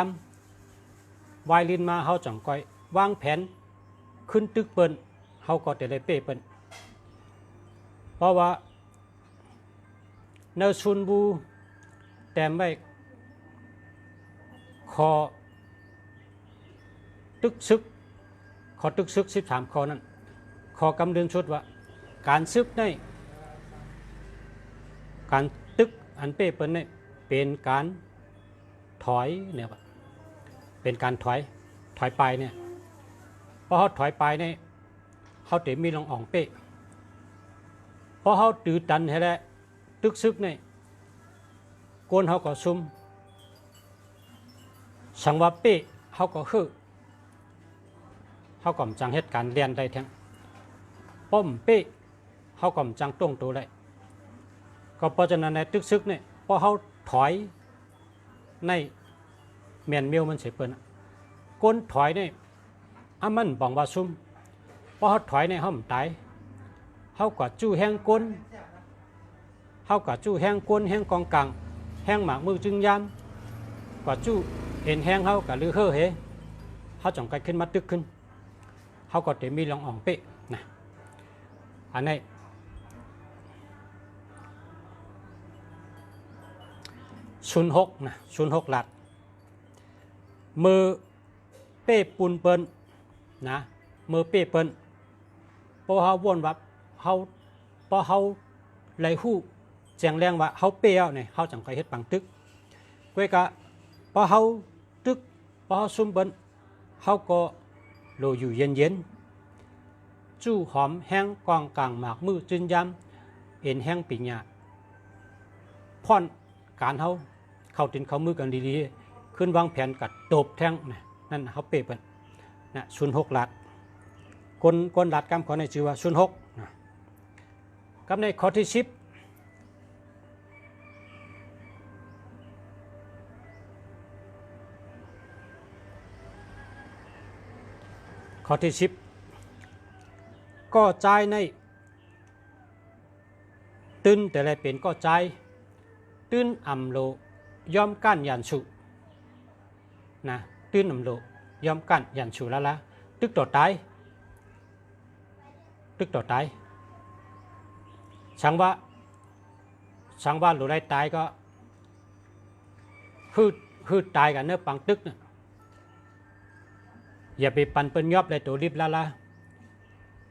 ำวายลินมาเขาจังก้อยวางแผนขึ้นตึกเปิ้น เขาก็จะได้เป้เปิ้นเพราะว่าเนื้อชุนบูแต่ไม่คอตึกซึกขอตึกซึก13ข้อนั้นขอกำเนิดชุดว่าการซึกในการตึกอันเป้เปิ้นเนี่ยเป็นการถอยเนี่ยเป็นการถอยไปเนี่ยพอเขาถอยไปเนี่ยเขาเต็มมีลองอ่องเป้พอเขาตื่นตันให้แล้วตึกซึกเนี่ยโกนเขาก็ซุ่มสังว่าเป้เขาก็คือเขาก็จังเหตุการณ์เรียนได้ทั้งป้อมเป้เขาก็จังตรงตัวเลยก็เพราะฉะนั้นในตึกซึกเนี่ยพอเขาถอยในเมียนเมียวมันเสียเปิ้นก้นถอยเนี่ยมันบอกว่าซุ่มพอเขาถอยในห้องตายเขาก็จู้แห้งก้นเขาก็จู้แห้งก้นแห้งกองกลางแห้งหมากมือจึงยามก็จู้เห็นแห้งเขาก็ลือเฮ่อเฮเขาจ่องไกลขึ้นมาตึกขึ้นเขาก็เต็มมีลองอ่องเป๊ะนะอันนี้06นะ06หลัดมือเป้ปูนเปิ้นนะมือเป้เปิ้นพอเขาวนวับเขาพอเขาไหลหู้แจงแรงว่าเขาเป้เอาเนี่ยเขาจังไปเฮ็ดปังตึกก้วยกะพอเขาตึกพอเขาซุ่มเปิ้นเขาก็โลอยู่เย็นจู้หอมแห้งกองกลางหมากมือจึนยำเอ็นแห้งปิญญาพ่อนการเขาตินเขามือกันดีๆขึ้นวางแผนกัดโดบแท่งนั่นเขาเปรียบกันนะ06หลัดก้นหลัดกำขอในชื่อว่า06นะกับในข้อที่10ข้อที่10ก็ใจในตื้นแต่ละเป็นก็ใจตื้นอ่ำโลย่อมกั้นยันสุนะตื้นอ่ำโลย่อมกั้นยันสุละตึกต่อตายช่างว่าหลุดได้ตายก็คือตายกันเนื้อปังตึกนะอย่าไปปั่นเป็นยอบเลยตัวรีบละ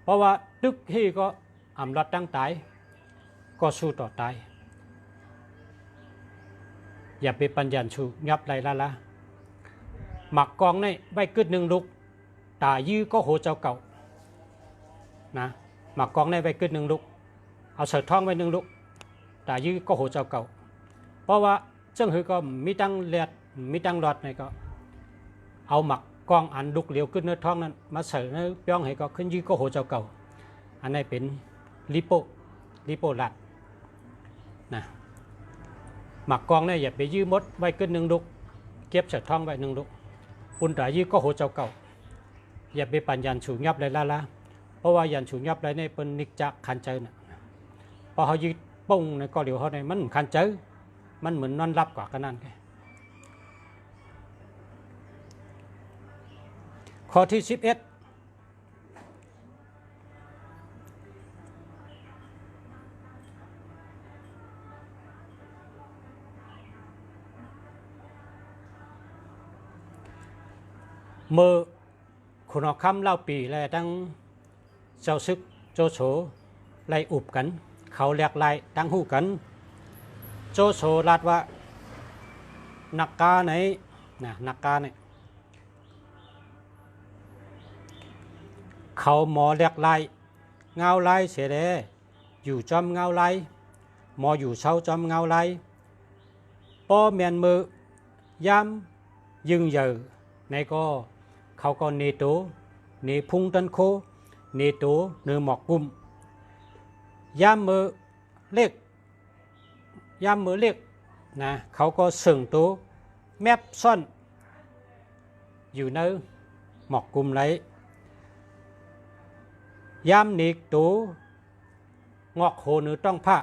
เพราะว่าตึกที่ก็อ่ำรอดตั้งตายก็สู้ต่อตายอย่าไปปัญญาชูยับไรละหมักกองในใบกึดหนึ่งลุกตายื้อก็โหเจ้าเก่านะหมักกองในใบกึดหนึ่งลุกเอาเสือท้องไว้หนึ่งลุกตายื้อก็โหเจ้าเก่าเพราะว่าเจ้าหือก็มีตั้งเลียดมีตั้งหลอดในก็เอาหมักกองอันลุกเหลียวขึ้นเนื้อท้องนั้นมาเสือเนื้อป้องให้ก็ขึ้นยื้อก็โหเจ้าเก่าอันนี้เป็นลิโปลัดนะหมักกองเนี่ยอย่าไปยื้อมดไว้ขึ้นหนึ่งลุกเก็บเสือท้องไว้หนึ่งลุกปุ่นตายื้อก็โหเจ้าเก่าอย่าไปปั่นยันฉูยับเลยละเพราะว่ายันฉูยับเลยเนี่ยเป็นนิจจะคันเจอนะพอเขายืดป้งในก็เหลียวเขาเนี่ยมันคันเจอมันเหมือนนอนรับกว่ากันนั่นแค่ข้อที่11เมื่อคุณเอาคำเล่าปีและตั้งเจ้าซึกโจโฉไล่อุบกันเขาเรียกไล่ตั้งหูกันโจโฉลาดว่านักกาไหนนักกาเนี่ยเขาหมอเรียกไล่เงาไล่เสียเลยอยู่จอมเงาไล่หมออยู่เช้าจอมเงาไล่ป้อเมียนมือย่ำยึงเยอในก็เขาก็เนโตเนพุงตันโคเนโตเนื้อหมอกกุมย่ำมือเล็กนะเขาก็สึงตัวแมบซ่อนอยู่ในหมอกกุมไหลย่ำนิกตัวงอกโหเนื้อต้องผ้า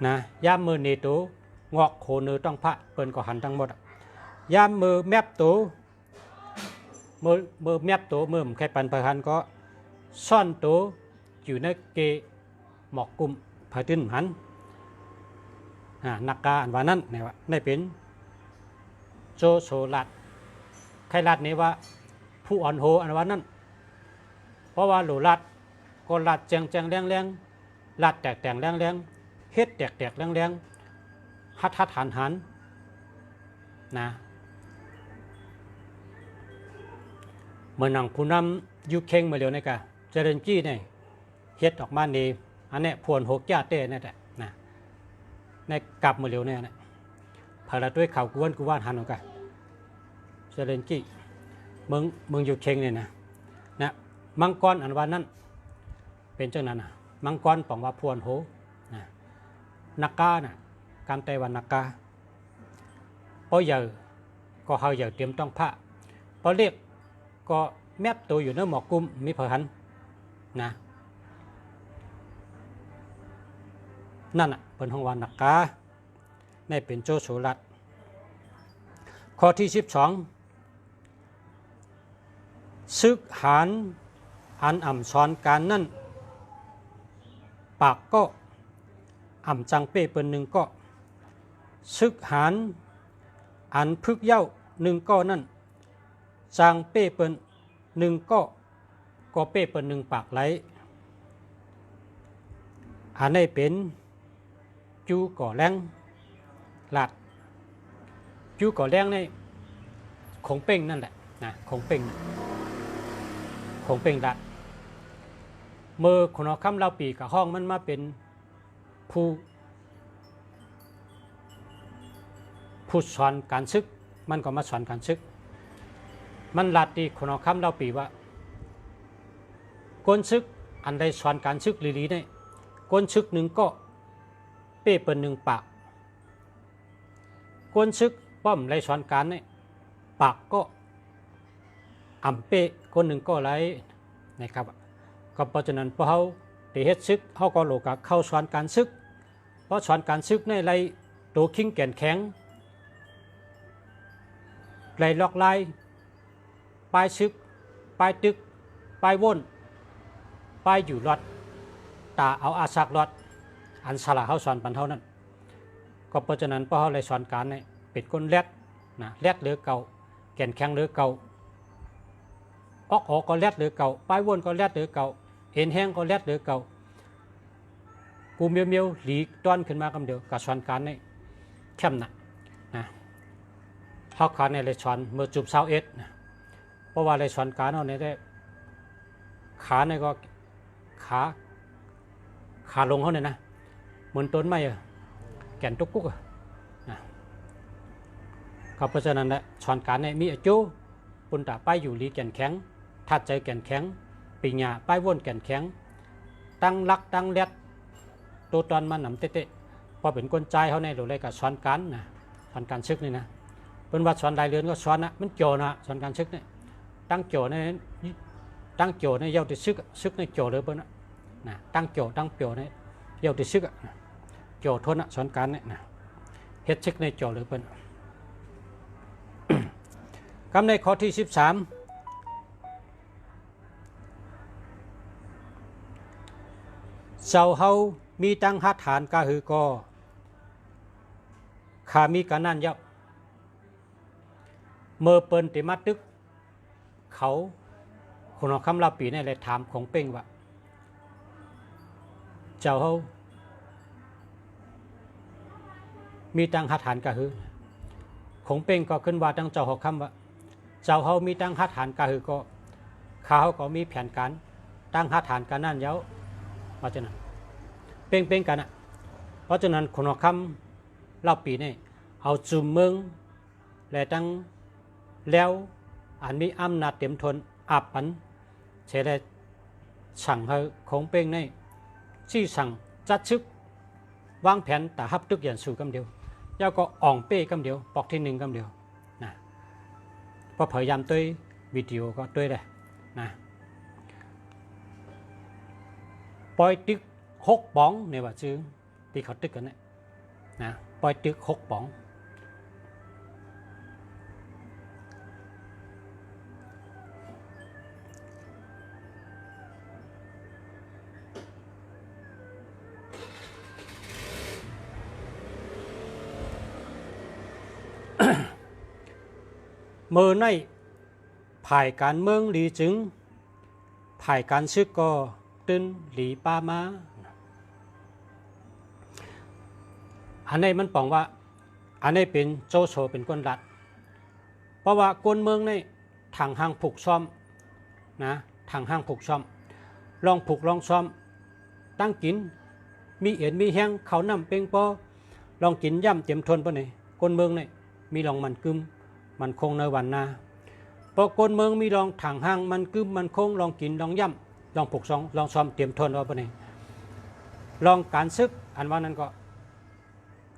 นะย่ำมือเนโตงอกโหเนื้อต้องผ้าเปิ้นก็หันทั้งหมดย่ำมือแมบตัว เมื่อแมบตัวเมื่อใครปันประคันก็ซ่อนตัวอยู่ในเกหมอกกลุ่มผาตื้นหันนักกาอันว่านั้นเนี่ยว่าในเป็นโจโซลัดใครลัดนี้ว่าผู้อ่อนโหอันว่านั้นเพราะว่าหลูลัดก็ลัดแจงแจงแรงแรงลัดแตกแตกแรงแรงเฮ็ดแตกแตกแรงแรงฮัดฮัดหันหันนะเมื่อนังผู้นำยุคเข่งมาเร็วนี่กะเจริญจี้เนี่ยเฮ็ดออกมานี่อันนี้พวนหกญาติเนี่ยแหละนะในกลับมาเร็วเนี่ยนะพาราด้วยข่าวกวนกูว่านหันออกกันเจริญจี้เมืองยุคเข่งเนี่ยนะมังกรอันว่านั้นเป็นเจ้านั้นนะมังกรป่องว่าพวนโหนะนักกาน่ะการไต้หวันนักกาเพราะใหญ่ก็เฮาใหญ่เตรียมต้องผ้าเพราะเรียกก็แมบตัวอยู่ในหมอกกุมมีเผยหันนะนั่นอ่ะเป็นห้องวานนักกาในเป็นโจโฉรัดข้อที่12ซึกหานอันอ่ำซ้อนการนั่นปากก็อ่ำจังเป้เป็นหนึ่งก็ซึกหานอันพึกเย้าหนึ่งก็นั่นจางเป้เปิ้นหนึ่งก็เป้เปิ้นหนึ่งปากไหลอันนี้เป็นจูก่อแรงหลัดจูก่อแรงในของเป้งนั่นแหละนะของเป้งหลัดเมื่อคนเอาคำเล่าปีกับห้องมันมาเป็นผู้สอนการซึกมันก็มาสอนการซึกมันหลัดดีคนเอาคำเล่าปีว่าก้นซึกอันใดสอนการซึกลีเนี่ยก้นซึกหนึ่งก็เป้เปินหนึ่งปากก้นซึกป้อมไรสอนการเนี่ยปากก็อ่ำเป้คนหนึ่งก็ไรนะครับก็เพราะฉะนั้นพอเขาตีเฮ็ดซึกเขาก็โลกะเข้าสอนการซึกเพราะสอนการซึกในไรตัวขิงแก่นแข็งไรล็อกไล่ปลายซึกปลายตึกปลายว่นปลายอยู่รอดตาเอาอาซักรอดอันสละเขาสอนปันเท่านั้นก็เพราะฉะนั้นพอเขาเลยสอนการเนี่ยเป็นคนแรดนะแรดหรือเก่าแก่นแข็งหรือเก่าออกก็แรดหรือเก่าปลายว่นก็แรดหรือเก่าเอ็นแห้งก็แรดหรือเก่ากูเมียวหลีกต้อนขึ้นมาคำเดียวกับสอนการเนี่ยเข้มหนักนะเขาขาในเลยสอนเมื่อจุบเสาเอ็ดนะเพราะว่าเลยสอนการเอาเนี่ยได้ขาเนี่ยก็ขาลงเขาเนี่ยนะเหมือนต้นไม้แก่นตุกกุกนะเขาเพราะฉะนั้นแหละสอนการเนี่ยมีอายุปุ่นตาป้ายอยู่หลีแก่นแข็งทัดใจแก่นแข็งปีญาป้ายว่นแก่นแข็งตั้งลักตั้งเล็ดตัวตอนมันหนำเตะพอเป็นคนใจเขาในหรืออะไรกับสอนการนะสอนการซึกนี่นะเป็นว่าสอนรายเรือนก็สอนนะมันโจนะสอนการซึกเนี่ยตั้งโจในเย้าติซึกในโจเลยเปิ้ลนะตั้งโจตั้งเปียวในเย้าติซึกโจทนสอนการเนี่ยนะเฮ็ดซึกในโจเลยเปิ้ลคำในข้อที่13เจ้าเฮามีตั้งหัตฐานกะหือก็ขามีกันนั่นเยาเมื่อเปิ้นติมาตึกเขาคนเอาคำลาปีนี่เลยถามของเป้งว่าเจ้าเฮามีตั้งหัตฐานกะหือของเป้งก็ขึ้นว่าตั้งเจ้าหอกคำว่าเจ้าเฮามีตั้งหัตฐานกะหือก็เขาก็มีแผนการตั้งหัตฐานกันนั่นเยาเพราะฉะนั้นเป้งกันอ่ะเพราะฉะนั้นคนเอาคำเล่าปีนี่เอาจุ่มเมืองและตั้งแล้วอันมีอำนาจเต็มทนอับปันเฉลยสั่งให้ของเป้งในชี้สั่งจัดชึกวางแผนแต่ฮับตึกอย่างสู่กำเดียวแล้วก็อ่องเป้กำเดียวปอกที่1กำเดียวนะพอพยายามตัววิดีโอก็ตัวเลยนะปล่อยตึก6 ป๋องเนี่ยว่าชื่อที่เขาตึกกันเนี่ยนะปล่อยตึก6 ป๋อง เมื่อในผ่ายการเมืองหลีจึงผ่ายการซึกก็ตึนหลีป้ามาอันนี้มันบอกว่าอันนี้เป็นโจโฉเป็นคนรัฐเพราะว่าคนเมืองในทางห้างผูกซ้อมนะทางห้างผูกซ้อมลองผูกลองซ้อมตั้งกินมีเอ็นมีแห้งเขานำเป่งปอลองกินย่ำเต็มทนปะเนี่ยคนเมืองเนี่ยมีลองมันกึมมันคงในวันนาพอคนเมืองมีลองทางห้างมันกึมมันคงลองกินลองย่ำลองผูกซ้อมลองซ้อมเต็มทนว่าปะเนี่ยลองการซึกอันว่านั้นก็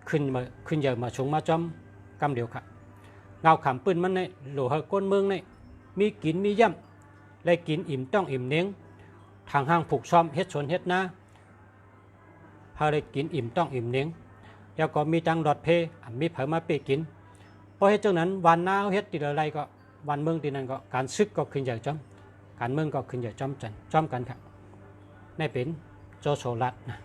ขึ้นเยอะมาชงมาจอมกำเดียวค่ะเงาขำปืนมันเนี่ยหลัวก้นเมืองเนี่ยมีกินมีย่ำได้กินอิ่มต้องอิ่มเน้งทางห้างผูกซ้อมเฮ็ดสวนเฮ็ดนาพาได้กินอิ่มต้องอิ่มเน้งแล้วก็มีตังดอดเพมีเผามาเปกินเพราะเหตุจังนั้นวันหน้าเฮ็ดติดอะไรก็วันเมืองที่นั่นก็การซึกก็ขึ้นใหญ่จอมการเมืองก็ขึ้นใหญ่จอมจันจอมกันครับในเป็นโจโฉรัฐนะ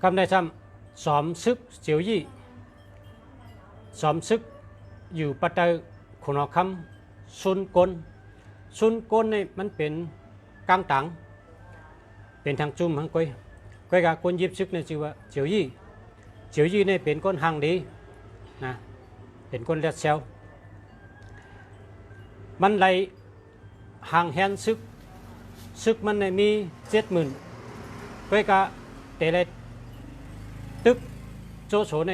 คำในซ้ำสอมซึกเจียวยี่สอมซึกอยู่ปัตตาขุนคำซุนกลนี่มันเป็นกลางตังเป็นทางจุ่มทางก้อยกับคนยิบซึกในชื่อว่าเจียวยี่นี่เป็นคนห่างดีนะเป็นคนเลียดเซลมันไหลห่างแฮนซึกมันในมี70,000ก้อยกับแต่ละตึกโจโฉใน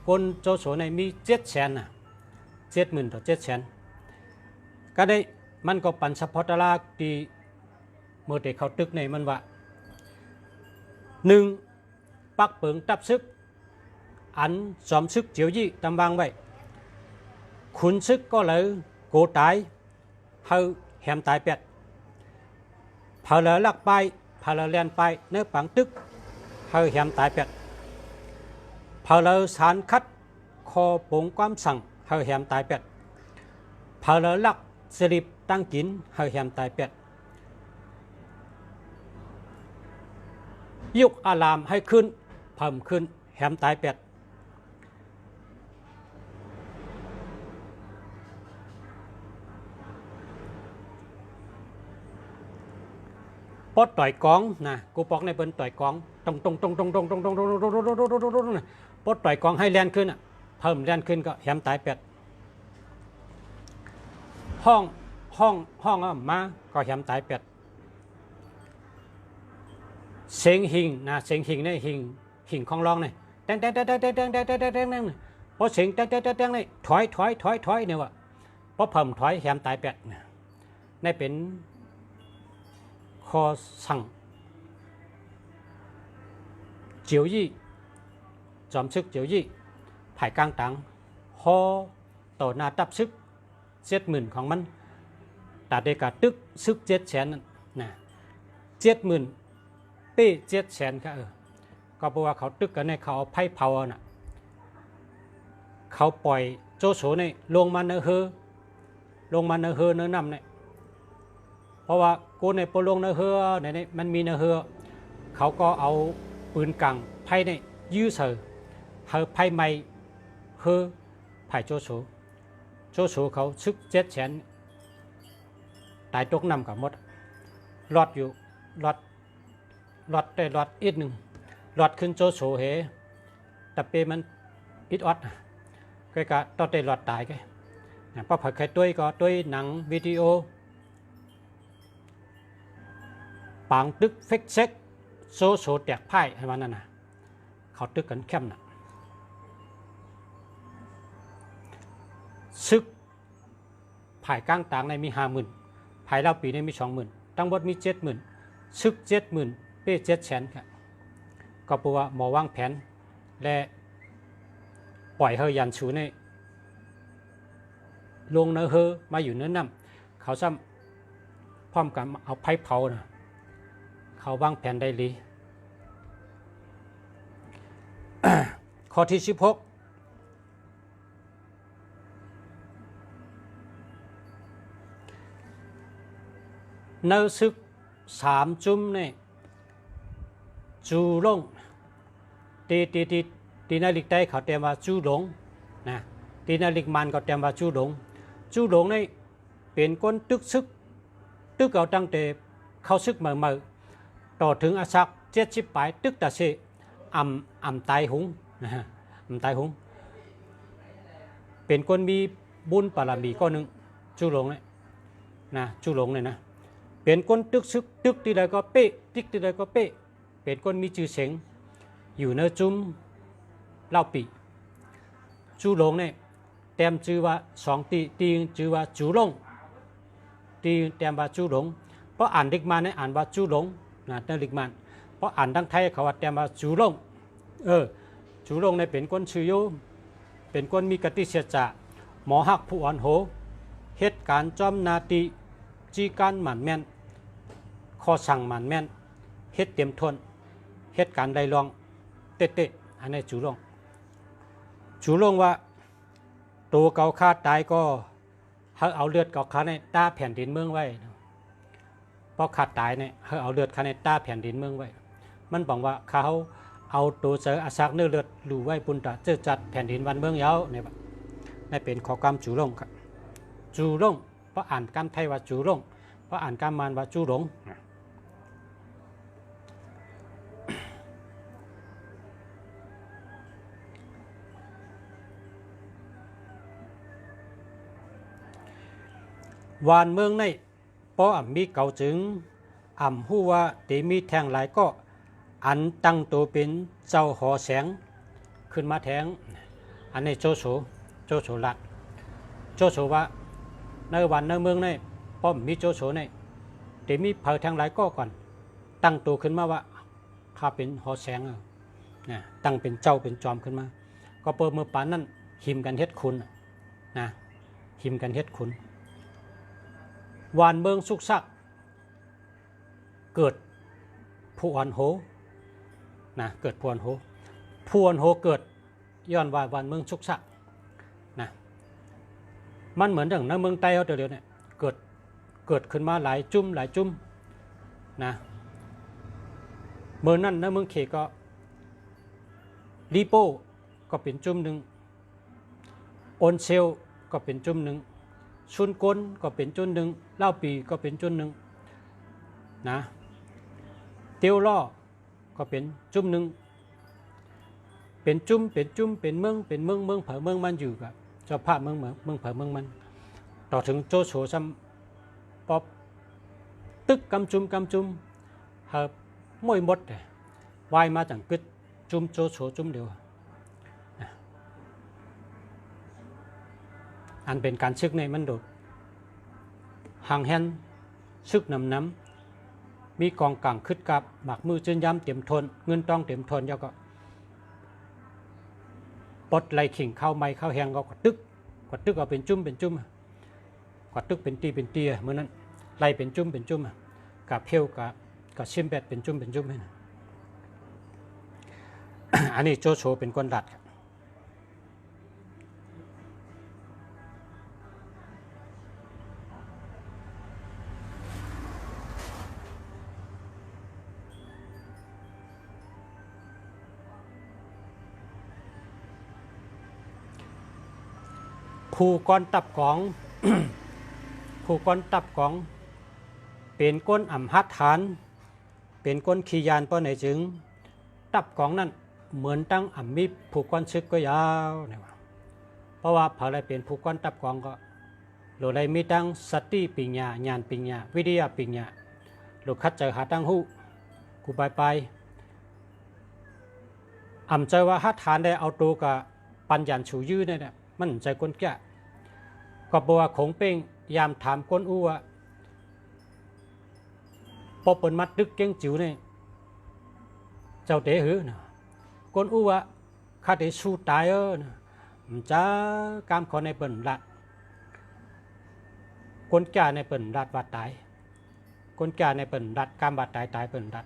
คนโจโฉในมี700,000นะ70,000ต่อ700,000ก็ได้มันก็ปันสะพอตลาดีเมื่อเด็กเขาตึกในมันว่า1ปักเปิงตับซึกอันสอมซึกเจียวยี่ตำวางไว้ขุนซึกก็เลยโกตายเฮาแหมตายเป็ดเผาเลยลักไปเผาเลยเลียนไปเนื้อปังตึกเฮาแหมตายเป็ดเผาเลยสารคัดคอปงความสั่งเฮาแหมตายเป็ดเผาเลยลักสลิปตั้งกินเฮาแหมตายเป็ดยุกอารามให้ขึ้นเพิ่มขึ้นแหมตายเป็ดปอดต่อยกองนะกูปอกในเป็นต่อยกองตรงปอดต่อยกองให้แลนขึ้นอ่ะเพิ่มแลนขึ้นก็แหมตายเป็ดห้องมาก็แหมตายเป็ดเสียงหิงนะเสียงหิงเนี่ยหิงของร้องเนี่ยแตงพอเสียงแตงเนี่ยถอยเนี่ยว่ะพอเพิ่มถอยแหมตายเป็ดนี่เป็นคอสั่งเจียวยี่จอมซึกเจียวยี่ไผ่กลางตังฮอต่อหน้าตับซึก70,000ของมันแต่เด็กตึกซึก700,000นะ70,000เป้700,000ค่ะก็เพราะว่าเขาตึกกันในเขาเอาไพ่เผาน่ะเขาปล่อยโจโฉในลงมาเนื้อเนื้อนำเนี่ยเพราะว่ากูในปลงเนื้อเฮือในมันมีเนื้อเฮือเขาก็เอาปืนกังไพ่ในยื้อเสือเฮอไพ่ไม่เฮือไพ่โจโฉเขาซึก700,000ตายตกน้ำกับมดรอดอยู่รอดได้รอดอีกหนึ่งรอดขึ้นโจโฉเหแต่เปมัน อิดออดก็กะต่อเตลอดตายก็เพราะเผยใครตัวก็ตัวหนังวิดีโอปางตึกเฟกเซ็กโซแตกไพ่ให้มันนั่นนะเขาตึกกันเข้มน่ะซึกไผ่ก้างต่างในมี50,000ไผ่เล่าปีในมี20,000ตั้งบดมี70,000ซึก70,000เป้700,000ครับก็เพราะว่าหมอวางแผนและปล่อยเฮอยันชูในลงเนื้อเฮอมาอยู่เนื้อน้ำเขาซ้ำพร้อมกันเอาไผ่เผานะเขาวางแผนได้ลี ข้อที่16เนื้อซึก3 จุ่มในจูลงตีนาลิกใต้เขาเตรียมว่าจูหลงนะตีนาลิกมันเขาเตรียมว่าจูหลงนี่เป็นก้นตึกซึกตึกเอาตั้งแต่เข้าซึกเมื่อต่อถึงอาศัก70 ปลายตึกตาเสอ่ำตายหุงนะฮะอ่ำตายหุงเป็นคนมีบุญบารมีก้อนหนึ่งจูหลงเนี่ยนะจูหลงเนี่ยนะเป็นคนตึกซึกตึกที่ใดก็เป๊ะตึกที่ใดก็เป๊ะเป็นคนมีชื่อเสียงอยู่ในจุ้มเล่าปีจูหลงเนี่ยเต็มชื่อว่า2 ตีชื่อว่าจูหลงตีเต็มว่าจูหลงเพราะอ่านดิกมันเนี่ยอ่านว่าจูหลงนะนั่นดิกมันเพราะอ่านทั้งไทยเขาว่าเต็มว่าจูหลงจูหลงเนี่ยเป็นคนชื่อโยเป็นคนมีกติเสียจะหมอหักผู้อ่อนโหเหตุการณ์จอมนาตีจีการหมันแม่นข้อสั่งหมันแม่นเฮ็ดเต็มทนเหตุการณ์ใดลองเตะอันนี้จูหลงว่าตัวเก่าฆ่าตายก็เอาเลือดเก่าฆ่าในต้าแผ่นดินเมืองไว้เพราะฆ่าตายเนี่ยเอาเลือดฆ่าในต้าแผ่นดินเมืองไว้มันบอกว่าเขาเอาตัวเจออาศักเนื้อเลือดหลู่ไว้ปุ่นตาเจอจัดแผ่นดินวันเมืองเย้าเนี่ยนี่เป็นข้อกรรมจูหลงครับจูหลงเพราะอ่านกรรมไทยว่าจูหลงเพราะอ่านกรรมมันว่าจูหลงวานเมืองในป้อมีเก่าจึงหู้ว่าตีมีแทงหลายก็อันตั้งตัวเป็นเจ้าหอแสงขึ้นมาแทงอันนี้โจโฉลัดโจโฉว่าในวันในเมืองในป้อมมีโจโฉในตีมีเผาแทงหลายก็ก่อนตั้งตัวขึ้นมาว่าข้าเป็นหอแสงนะตั้งเป็นเจ้าเป็นจอมขึ้นมาก็เปิดเมื่อปานนั้นหิมกันเฮ็ดคุณนะหิมกันเฮ็ดคุณวานเมืองสุกซักเกิดผู้อ่อนโหนะเกิดผู้อ่อนโหเกิดย้อนวานเมืองสุกซักนะมันเหมือนอย่างในเมืองใต้เขาเดียวเนี่ยเกิดขึ้นมาหลายจุ่มนะเมื่อนั้นในเมืองเขก็ลีโป้ก็เป็นจุ่มหนึ่งโอนเซลก็เป็นจุ่มหนึ่งชุนกลก็เป็นจุดหนึ่งเล่าปีก็เป็นจุดหนึ่งนะเตียวล่อก็เป็นจุ่มหนึ่งเป็นจุ่มเป็นเมืองเผอเมืองมันอยู่กับเจ้าภาพเมืองเผอเมืองมันต่อถึงโจโฉซ้ำป๊อบตึกกำจุ่มเฮมวยมดเลยวายมาจากกึดจุ่มโจโฉจุ่มเดียวอันเป็นการซึกในมันโดดห่างแฮนซึกน้ำมีกองกลางขึ้นกับหมักมือจนย้ำเต็มทนเงินต้องเต็มทนแล้วก็ปดไหลขิงเข้าไม้เข้าแหงก็กดตึกเอาเป็นจุ่มกดตึกเป็นตีเมื่อนั้นไล่เป็นจุ่มกับเพลกับชิมแบดเป็นจุ่มให้นะ อันนี้โจโฉเป็นคนดัดผู้ก้อนตับของ ผู้ก้อนตับของเป็นก้นอ่ำฮัดฐานเป็นก้นขียานป้อไหนจึงตับของนั้น เหมือนตั้งมีผูกก้อนชึกก็ยาวเนี่ยว่าเพราะว่าเผาอะไรเป็นผูกก้อนตับกองก็หรืออะไรมีตั้งสติปัญญาญาณปัญญาวิทยาปัญญาหรือคัดเจอหาตั้งหูกูไปใจว่าฮัทฐานได้เอาตัวกับปัญญาฉูยื้อเนี่ยมันใจก้นแก่ก็บอกว่าคงเป็นยามถามก้นอู้ว่าพอเปิดมัดดึกเก่งจิ๋วเนี่ยเจ้าเต๋อหือนะก้นอู้ว่าข้าเต๋อสู้ตายนะมันจะการขอในเปิดรัดก้นแก่ในเปิดรัดบาดตายก้นแก่ในเปิดรัดการบาดตายเปิดรัด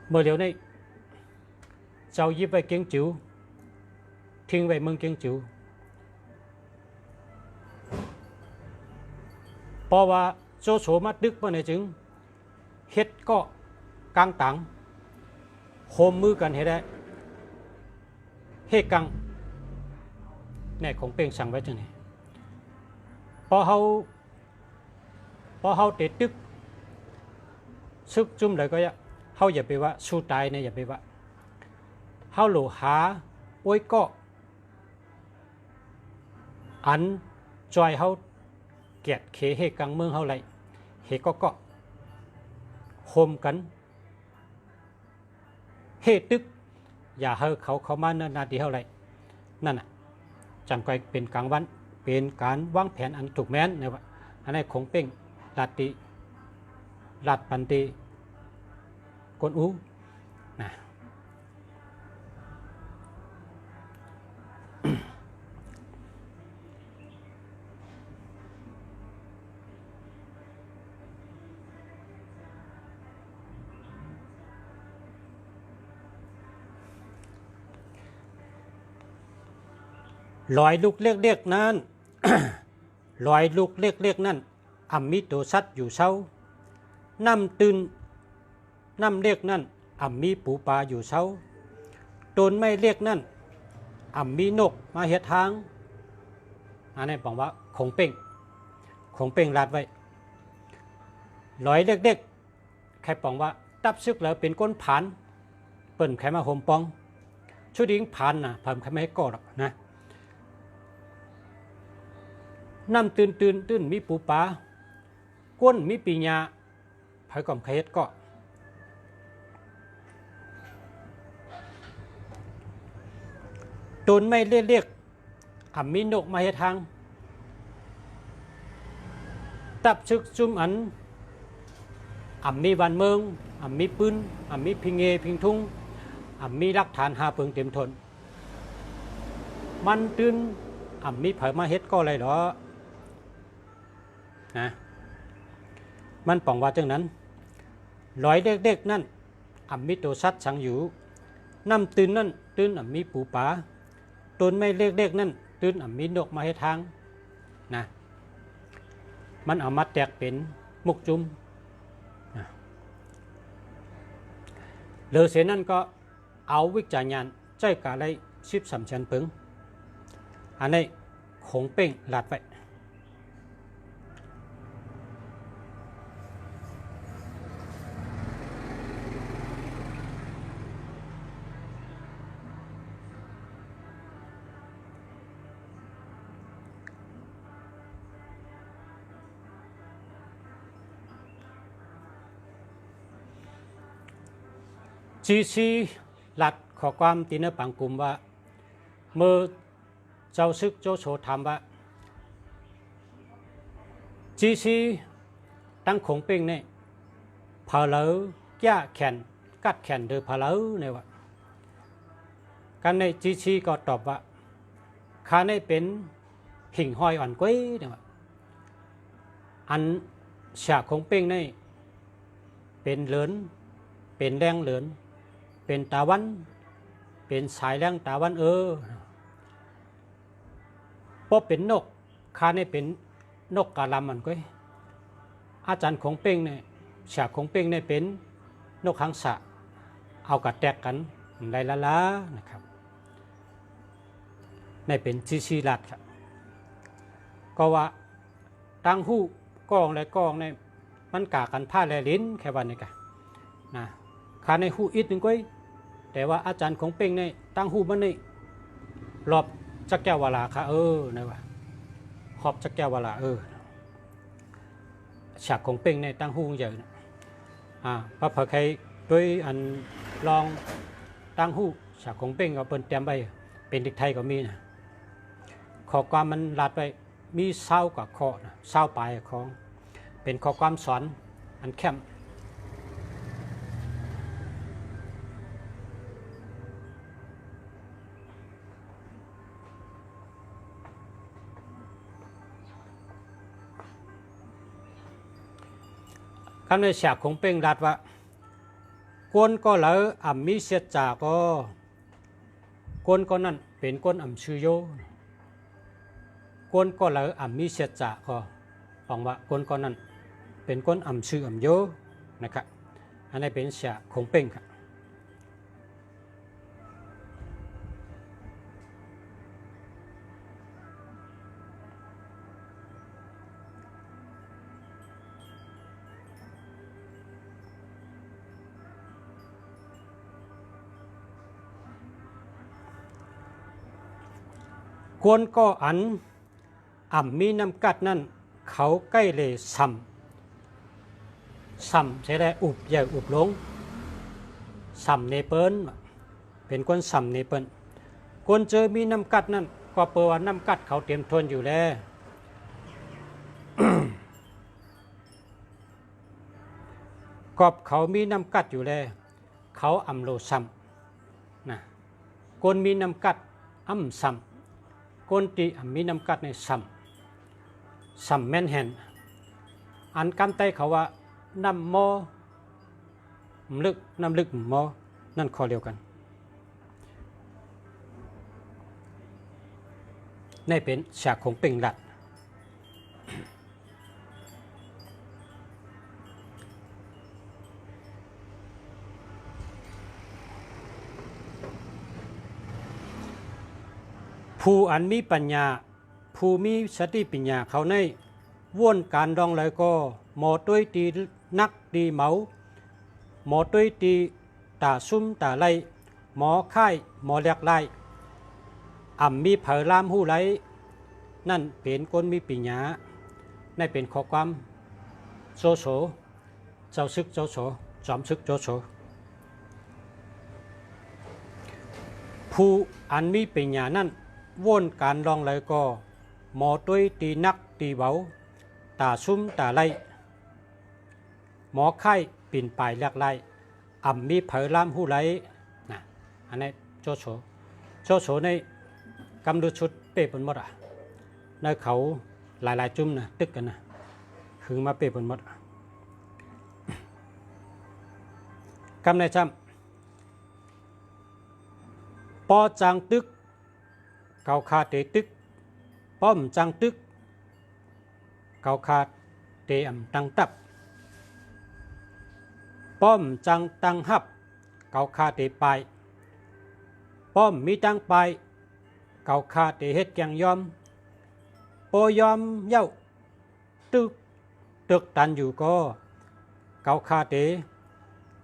เมื่อเดี๋ยวนี้เจ้ายิบไปเก่งจิ๋วทิ้งไว้เมืองเก่งจิ๋วเพราะว่าโจโฉมาดึกมาในจึงเฮ็ดก็กลางตังโฮมมือกันเฮ็ดได้เฮ็ดกังในของเป่งสั่งไว้จังนี้พอเขาเตะตึกซึกจุ่มเลยก็เขาอย่าไปว่าสู้ตายเนี่ยอย่าไปว่าเขาหลูหาโอ้ยก็อันจอยเขาเกียดเขเฮกังเมืองเขาไรเฮก็โฮมกันเฮตึกอย่าให้เขามานาทีเท่าไรนั่นน่ะจังก็เป็นกลางวันเป็นการวางแผนอันถูกแม้นเนี่ยว่าอันนี้คงเป่งลัดปันติกวนอูนะลอยลูกเรียกนั้น ลอยลูกเรียกนั้นมีตัวสัตว์อยู่เช้าน้ำตื่นน้ำเรียกนั่นมีปูปลาอยู่เช้าต้นไม่เรียกนั่นมีนกมาเห็ดทางอันนี้บอกว่าคงเป่งลาดไว้ลอยเด็กใครบอกว่าตับซึกแล้วเป็นก้นผานเปิ่นใครมาห่มปองชุดยิงผานนะผมใครไม่ให้กอดนะน้ำตื่นมีปูปลาก้นมีปีญาไผ่ก่อมใครเฮ็ดก็ต้นไม่เรียกมีนกมาเฮ็ดทางตับซึกซุ่มอันมีวันเมืองมีปืนมีพิงเงพิงทุ่งมีรักฐานหาเพิงเต็มทนมันตื่นมีไผมาเฮ็ดก็อะไรหรอนะมันป่องว่าจังนั้นลอยเด็กนั่นมีตัวสัตว์สังอยู่น้ำตื่นนั่นตื่นมีปูปลาต้นไม่เด็กนั่นตื่นมีนกมาให้ทางนะมันเอามาแตกเป็นมุกจุ่มนะเลอเสนั่นก็เอาวิจารณ์ใจกาไรชิบสำชันปึงอันนี้คงเป่งลาดไปจีหลัดขอความตีนปังกลุ่มว่าเมื่อเจ้าซึกโจโฉถามว่าจีตั้งคงเป่งเนี่ยพาเลอแก่แขนกัดแขนเดือพาเลอเนี่ยว่ากันในจีก็ตอบว่าข้าในเป็นหิ่งห้อยอ่อนก้อยเนี่ยว่าอันฉากคงเป่งเนี่ยเป็นเหลินเป็นแรงเหลินเป็นตาวันเป็นสายแรงตาวันพอเป็นนกข้าในเป็นนกกาลำมันก้อยอาจารย์คงเป่งเนี่ยฉากคงเป่งเนี่ยเป็นนกหางสะเอากระแตกกันได้ละนะครับในเป็นชีลัดครับก็ว่าตั้งหู้กองและกองเนี่ยมันกากันผ้าและลิ้นแค่วันนี้กันนะ ขาในหูอิดนึงก้อยแต่ว่าอาจารย์ของเป้งในตั้งหูมันในรอบจักแก้ววาลาค่ะนะว่าขอบจักแก้ววาลาฉากของเป้งในตั้งหูใหญ่พระพใครด้วยอันลองตั้งหูฉากของเป้งก็เปิ้นเตรียมไปเป็นเด็กไทยก็มีนะข้อความมันลาดไปมีเศร้ากับข้อนะเศร้าปลายของเป็นข้อความสอนอันแคมคำในฉากของเป้งรัดว่ากวนก็เหลออ่ำมีเสียจาก็กวนก็นั่นเป็นกวนอ่ำชื่อโยกวนก็เหลออ่ำมีเสียจาก็ฟังว่ากวนก็นั่นเป็นกวนอ่ำชื่ออ่ำโยนะครับอันนี้เป็นฉากของเป้งครับกวนก็อันอ่ำมีน้ำกัดนั่นเขาใกล้เลยซ้ำใช่ไหมอุบใหญ่อุบลงซ้ำเนเปิลเป็นกวนซ้ำเนเปิลกวนเจอมีน้ำกัดนั่นก็เปิดว่าน้ำกัดเขาเตรียมทนอยู่แล้ว กอบเขามีน้ำกัดอยู่แล้วเขาอ่ำโลซ้ำนะกวนมีน้ำกัดอ่ำซ้ำกวนตีอ่ำมีน้ำกัดในซ้ำแม่นแหนอันกำไตเขาว่าน้ำมอลึกน้ำลึกมอนั่นข้อเดียวกันนี่เป็นฉากของเป่งหลัดผู้อันมีปัญญาผู้มีสติปัญญาเขาในว่นการดองเลยก็หมอต้วยตีนักตีเมาหมอต้วยตีตาซุ่มตาไลหมอค่ายหมอเลียกไล่อ่ำมีเผยลามหูไหลนั่นเป็นคนมีปัญญานั่นเป็นข้อความโจโฉเจ้าซึกโจโฉจอมซึกโจโฉผู้อันมีปัญญานั่นว่นการลองเลยก็หมอต้วยตีนักตีเบาตาซุ่มตาไล่หมอไข้ปีนป่ายเลียกไล่อ่ำมีเผยลามหูไหลนะอันนี้โจโฉในกำดูชุดเป๊ะบนหมดในเขาหลายจุ่มนะตึกกันนะคือมาเป๊ะบนหมดกำในจำปอจางตึกเกาคาเตตึกป้อมจางตึกเกาคาเตอ่ำตังตับป้อมจังตังหับเกาคาเตปายป้อมมีตังปายเกาคาเตเฮ็ดแกงยอมโปยอมเย้าตึกตันอยู่ก็เกาคาเต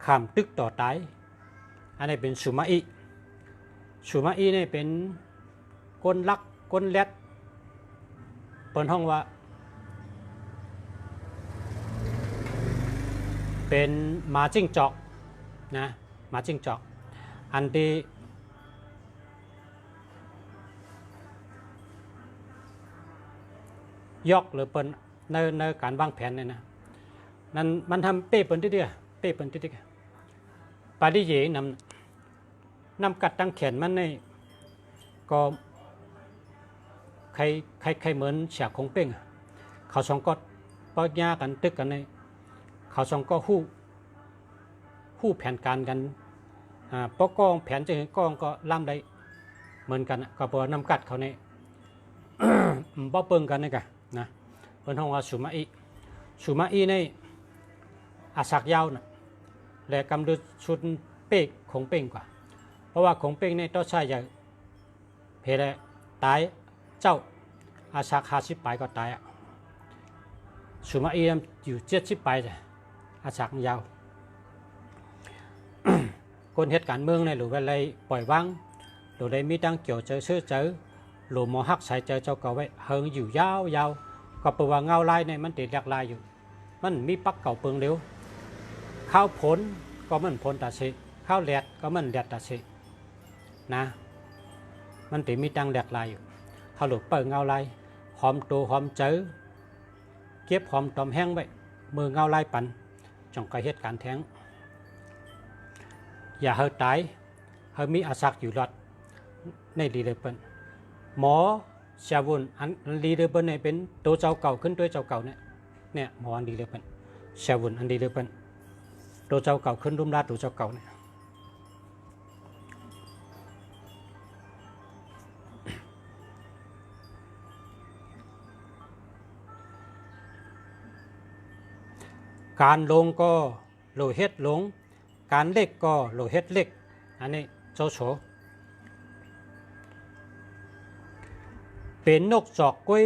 ขามตึกต่อตายอันนี้เป็นสุมาอินี่เป็นก้นลักก้นแรดเปิดห้องว่าเป็นหมาจิ้งจอกนะหมาจิ้งจอกอันที่ยกหรือเปิดในการวางแผนเนี่ยนะนั่นมันทำเป้เปิดที่เดียวเป้เปิดที่เดียวปาดิเยนำกัดตั้งแขนมันในก็ใครเหมือนฉากของเป้งเขาสองก็ปัญญากันตึกกันในเขาสองก็หู้แผนการกันปกองแผนจะเห็นกองก็ล่ำได้เหมือนกันก็บอกนำกัดเขาใน บ่เปิงกันนี่กันนะเป็นห้องว่าสุมาอิในอาศักยาวนะและกำลังชุดเป้ของเป้งกว่าเพราะว่าของเป้งในต้องใช้อย่างเพลตายเจ้าอาศัก50 ปลายก็ตายสุมาอิอยู่70 ปลายเลยอาศักยาว คนเหตุการณ์เมืองในหรือว่าอะไรปล่อยวางหรือได้มีตั้งเกี่ยวเจอชื่อเจอหรือหมอฮักใส่เจอเจ้าเก่าไว้เฮิงอยู่ยาวก็แปลว่าเงาลายในมันติดหลากลายอยู่มันมีปักเก่าเปิงเร็วข้าวผลก็มันผลตาสิข้าวแหลดก็มันแหลดตาสินะมันติมีตั้งหลากลายอยู่เขาหลุดเปิงเงาลายหอมตัวหอมเจอเก็บหอมตอมแห้งไว้มือเงาลายปั่นจงกระเหตุการแท้งอย่าเฮาตายเฮามีอาศักอยู่รอดในดีเลยเปิ้นหมอเสียวุ่นอันดีเลยเปิ้นเนี่ยเป็นตัวเจ้าเก่าขึ้นตัวเจ้าเก่าเนี่ยหมออันดีเลยเปิ้นเสียวุ่นอันดีเลยเปิ้นตัวเจ้าเก่าขึ้นรุ่มราดตัวเจ้าเก่าเนี่ยการลงก็โลเฮ็ดลงการเล็กก็โลเฮ็ดเล็กอันนี้เจ้าโฉเป็นนกจอกกล้วย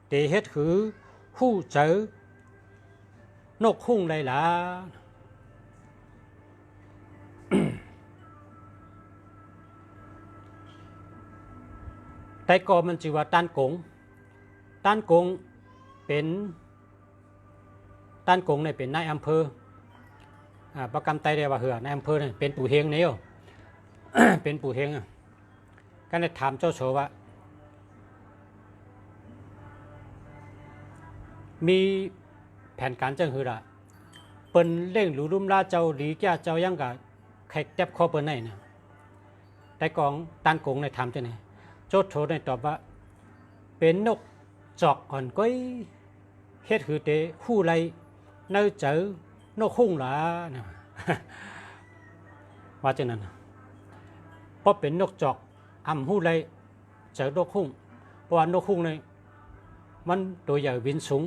เตเฮ็ดคือหู้เจอนกหุ่งเลยล่ะ แต่ก็มันชื่อว่าต้านกงเป็นต้านกงเนี่ยเป็นนายอำเภอประกำไตเรียกว่าเหือนายอำเภอเนี่ยเป็นปู่เฮงเนี่ย เป็นปู่เฮงก็เลยถามเจ้าโฉว่ามีแผนการจังหือละเปิ้นเร่งหรูลุ่มล่าเจ้าหลีแก่เจ้ายังกับใครแทบคอเปิ้นไหนนะแต่กองต้านกงเนี่ยถามจังไหนโจ้โฉเนี่ยตอบว่าเป็นนกจอกอ่อนก้อยเฮ็ดคือเตะคู่ไรเนื้อเจอนกหุ่งหล่ะนะว่าจังนั้นเพราะเป็นนกจอกอ่ำหูไรเจอนกหุ่งเพราะว่านกหุ่งเนี่ยมันตัวใหญ่วินสูง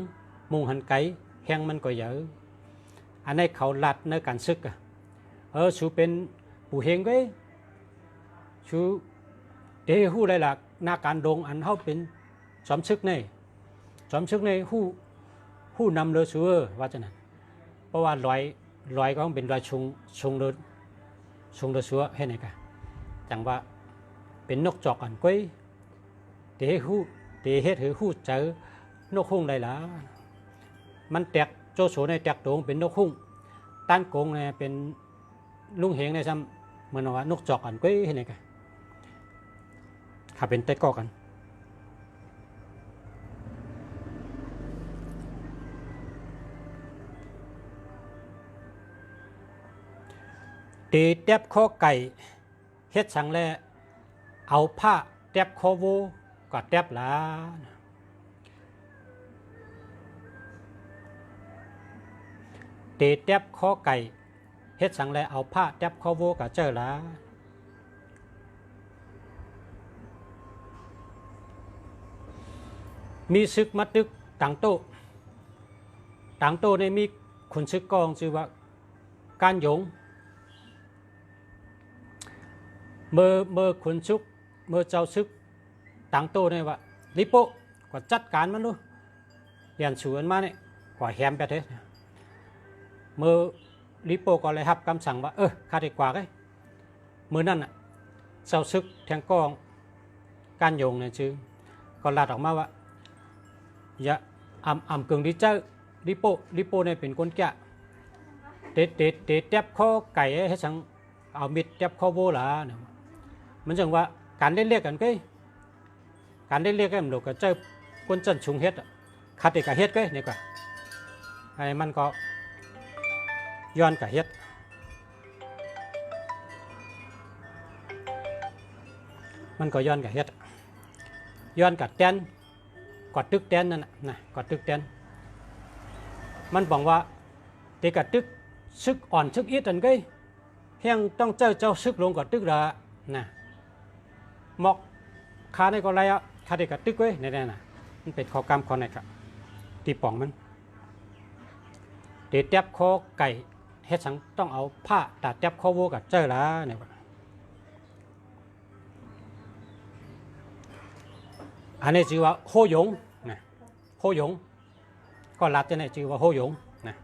มุงหันไกแห้งมันก็ใหญ่อันนี้เขาลัดในการซึกชูเป็นปู่เฮงก็ชูเดี๋ยวหูไรหลักหน้าการดงอันเขาเป็นสมซึกในหูนำเรือชัวว่าจังนั้นเพราะว่าลอยก็ต้องเป็นลอยชงเรือชัวให้ไหนกันจังว่าเป็นนกจอกอันก้อยเดี๋ยวเฮ็ดหือหูเจอนกหุ่งได้ละมันแตกโจโฉในแตกโดงเป็นนกหุ่งต้านโกงเนี่ยเป็นลุงเหงในซ้ำเหมือนว่านกจอกอันก้อยให้ไหนกันข้าเป็นใต้ก่อกันตีแทบข้อไก่เฮ็ดสังแลเอาผ้าแทบข้อโวก็แทบหลาตีแทบข้อไก่เฮ็ดสังแลเอาผ้าแทบข้อโวก็เจอหลามีซึกมัดตึกต่างโตในมีขุนซึกกองชื่อว่าการหยงเมื่อขุนชุกเมื่อเจ้าซึกต่างโตเนี่ยว่าลิโป้ก็จัดการมันดูเรียนสวนมาเนี่ยก็แฮมไปเถอะเมื่อลิโป้ก็เลยรับคำสั่งว่าข้าดีกว่าเลยเมื่อนั้นเจ้าซึกแทงกองการโยงเนี่ยชื่อก็ลาดออกมาว่าอย่าอ่ำกึ่งดิเจ้าลิโป้เนี่ยเป็นคนแก่เตะแทบข้อไก่ให้สังเอามิดแทบข้อโบล่ะมันจังว่าการเรียกกันก็การเรียกกันมันก็เจ้าคนจันชุงเฮ็ดคัดเอกเฮ็ดก็นี่กว่าไอ้มันก็ย้อนกับเฮ็ดมันก็ย้อนกับเฮ็ดย้อนกับแตนกอดตึกแตนนั่นนะกอดตึกแตนมันบอกว่าเด็กกับตึกซึกอ่อนซึกอิดอันก็เพียงต้องเจ้าซึกลงกอดตึกละนะหมอกคาในก็ไรอ่ะคาเด็กกับตึกเว้ยนี่ๆนะมันเป็นข้อกรรมข้อไหนครับตีป่องมันเด็ดแทบคอไก่เฮ็ดสังต้องเอาผ้าตัดแทบคอโวกับเจ้าละเนี่ยอันนี้ชื่อว่าโฮหยงนะโฮหยงก็รัดจะเนี่ยชื่อว่าโฮหยงนะ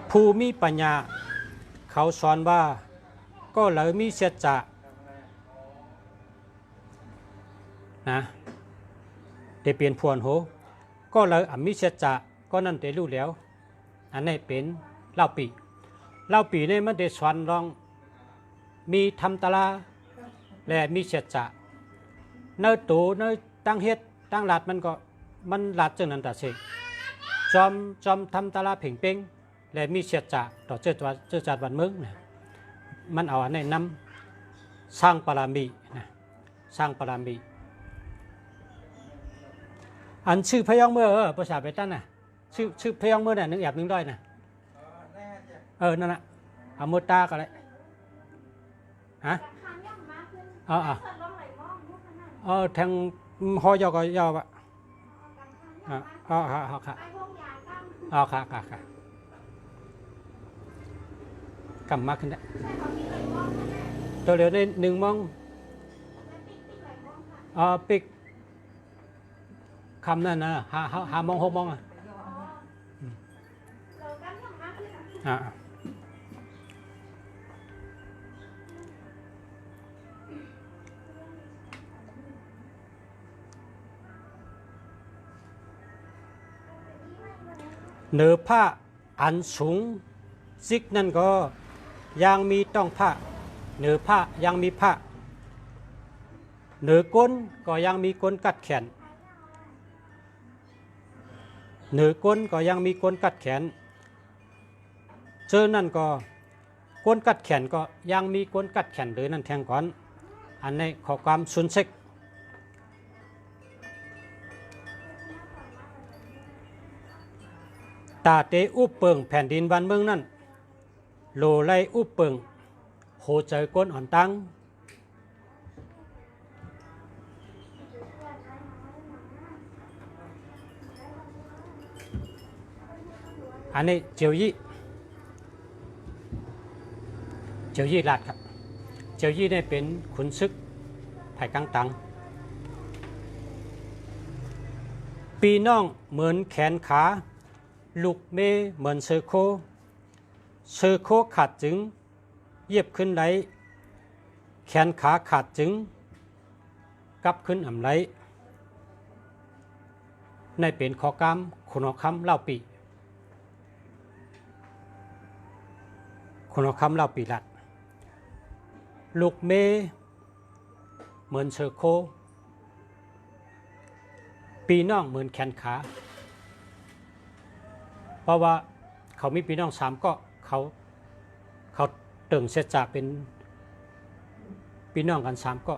ผู้มีปัญญาเขาสอนว่าก็เลยมีเสียจะนะเตเปลี่ยนพวนโหก็เลยมีเสียจะก็นั่นเตรู้แล้วอันนี้เป็นเล่าปีเนี่ยมันได้สอนลองมีทำตาลาและมีเสียจะเนื้อตูเนื้อตั้งเฮ็ดตั้งหลัดมันหลัดจังนั้นแต่เสกจอมทำตาลาเพ่งเป้งและมีเสียจะต่อเจ้าจัดวันเมืองนะมันเอาอันนี้นำสร้างปรามีนะสร้างปรามีอันชื่อพยองเมื่อภาษาเบตันน่ะชื่อพยองเมื่อน่ะนึกแอบนึงด้อยน่ะนั่นน่ะเอามือตาก็เลยฮะแทงหอยอก็ยาวอ่ะค่ะกำมากขึ้นได้ตัวเหลือใน1 โมงปิกคำนั่นนะ5 โมง 6 โมงเหนือผ้าอันสูงซิกนั่นก็ยังมีต้องผ้าเหนือผ้ายังมีผ้าเหนือก้นก็ยังมีก้นกัดแขนเหนือก้นก็ยังมีก้นกัดแขนเจอนั่นก็ก้นกัดแขนก็ยังมีก้นกัดแขนหรือนั่นแทงก่อนอันนี้ขอความสุนเซกตาเตอุปเปิงแผ่นดินวันเมืองนั่นโลไลอุปเปิงโหเจอก้นอ่อนตั้งอันนี้เจียวยี่ลาดครับเจียวยี่ได้เป็นขุนศึกไผ่กังตังปีน้องเหมือนแขนขาลูกเมเหมือนเซอโคขาดจึงเยียบขึ้นไหลแขนขาขาดจึงกลับขึ้นอ่ำไหลในเป็นข้อกรรมคุณคำเล่าปีคุณคำเล่าปีลัดลูกเมเหมือนเซอโคปีน้องเหมือนแขนขาเพราะว่าเขามีพี่น้อง3ก็เขาเติ่งเสียจากเป็นพี่น้องกัน3ก็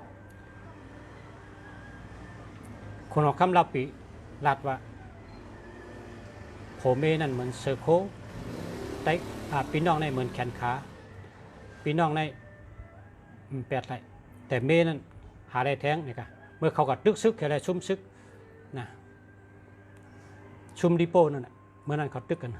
คนออกคำเล่าปีลัดว่าโผเมนั่นเหมือนเซอโคแต่พี่น้องในเหมือนแขนขาพี่น้องใน8 ไรแต่เมนั่นหาได้แท้งนี่ค่ะเมื่อเขาก็ดึกซึกอะไรชุ่มซึกนะชุ่มดิโป้นั่นเมื่อนั้นเขาตึกกัน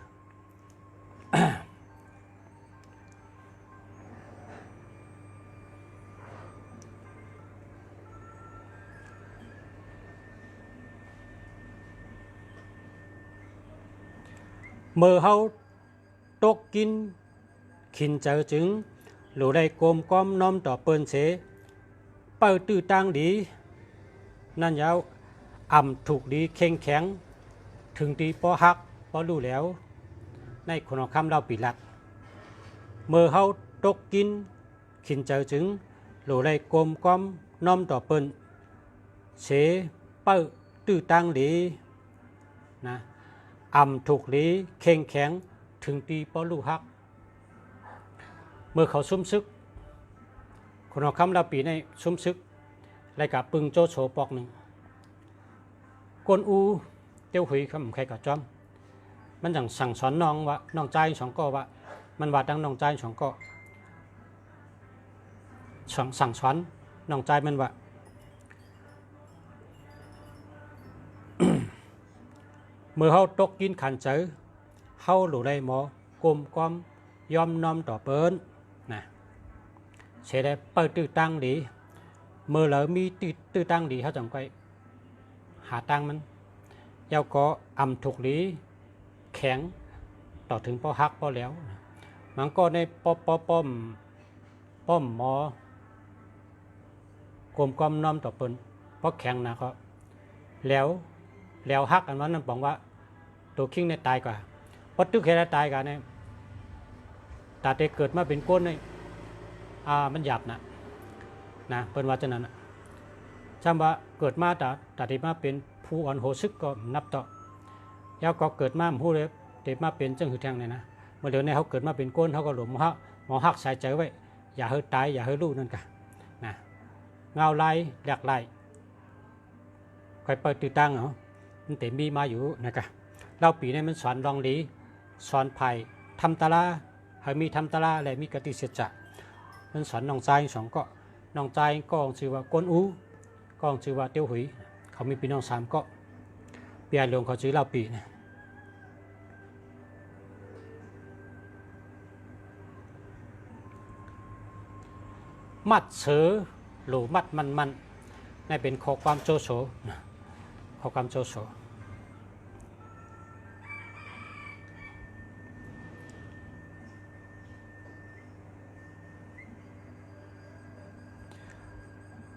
เมื่อเขาตกกินขินเจอจึงหลูได้กลมก้อมน้อมต่อเปิ้นเสเปิดตื้อตังดีนั่นยาวถูกดีเข่งแข็งถึงตีปอหักปอรู้แล้วในคนคำเราปีลัดเมื่อเขาตกกินขินเจอจึงหลูได้กลมก้อมน้อมต่อเปิ้นเสเปิดตื้อตังดีนะถูกดีเข่งแข็งถึงตีปอรู้หักเมื่อเขาซุ่มซึกคนเอาคำเราปีในซุ่มซึกไรกับปึงโจโฉปอกหนึ่งกวนอูเตียวหุยคำใครกับจอมมันอย่างสั่งสอนน้องว่าน้องใจ2 ก็ว่ามันว่าดังน้องใจ2 ก็สั่งสอนน้องใจมันว่า เมื่อเขาตกกินขันเจอเขาหลูได้หมอกลมก้อมยอมน้อมต่อเปิ้นนะเสียได้เปิดตื้อตั้งดีเมื่อเรามีตื้อตั้งดีเขาจังไปหาตั้งมันเจ้าก็ถูกดีแข็ง ต่อถึงป้อฮักป้อแล้วมันก็ในป้อมหมอกลมกลมน้อมต่อเปิ้นป้อแข็งนะครับแล้วฮักอันนั้นบอกว่าตัวคิงในตายกว่าเพราะตึกเฮได้ตายกันเนี่ยตาเตเกิดมาเป็นก้นเนี่ยมันหยาบนะเปิ้นว่าจังนั้นจำว่าเกิดมาตาเตมาเป็นผู้อ่อนโหซึกก็นับต่อแล้วก็เกิดมาผู้เลยเตมาเป็นจังหือแทงเนี่ยนะเมื่อเดี๋ยวนี้เขาเกิดมาเป็นก้นเขาก็หลงหมอฮักใส่ใจไว้อย่าให้ตายอย่าให้ลูกนั่นกันนะเงาไล่แหลกไล่ใครเปิดติดตั้งเหรอมันเต็มมีมาอยู่นะครับเราปีนี้มันสอนรองลีสอนไผ่ทำตาลาให้มีทำตาลาและมีกติเสจมันสอนน้องใจสองก็น้องใจก็ชื่อว่าก้นอูก็ชื่อว่าเตี้ยวหุยเขามีพี่น้องสามก็เปียหลวงเขาชื่อเราปีนะมัดเสือหรือมัดมันนี่เป็นข้อความโจโฉข้อความโจโฉ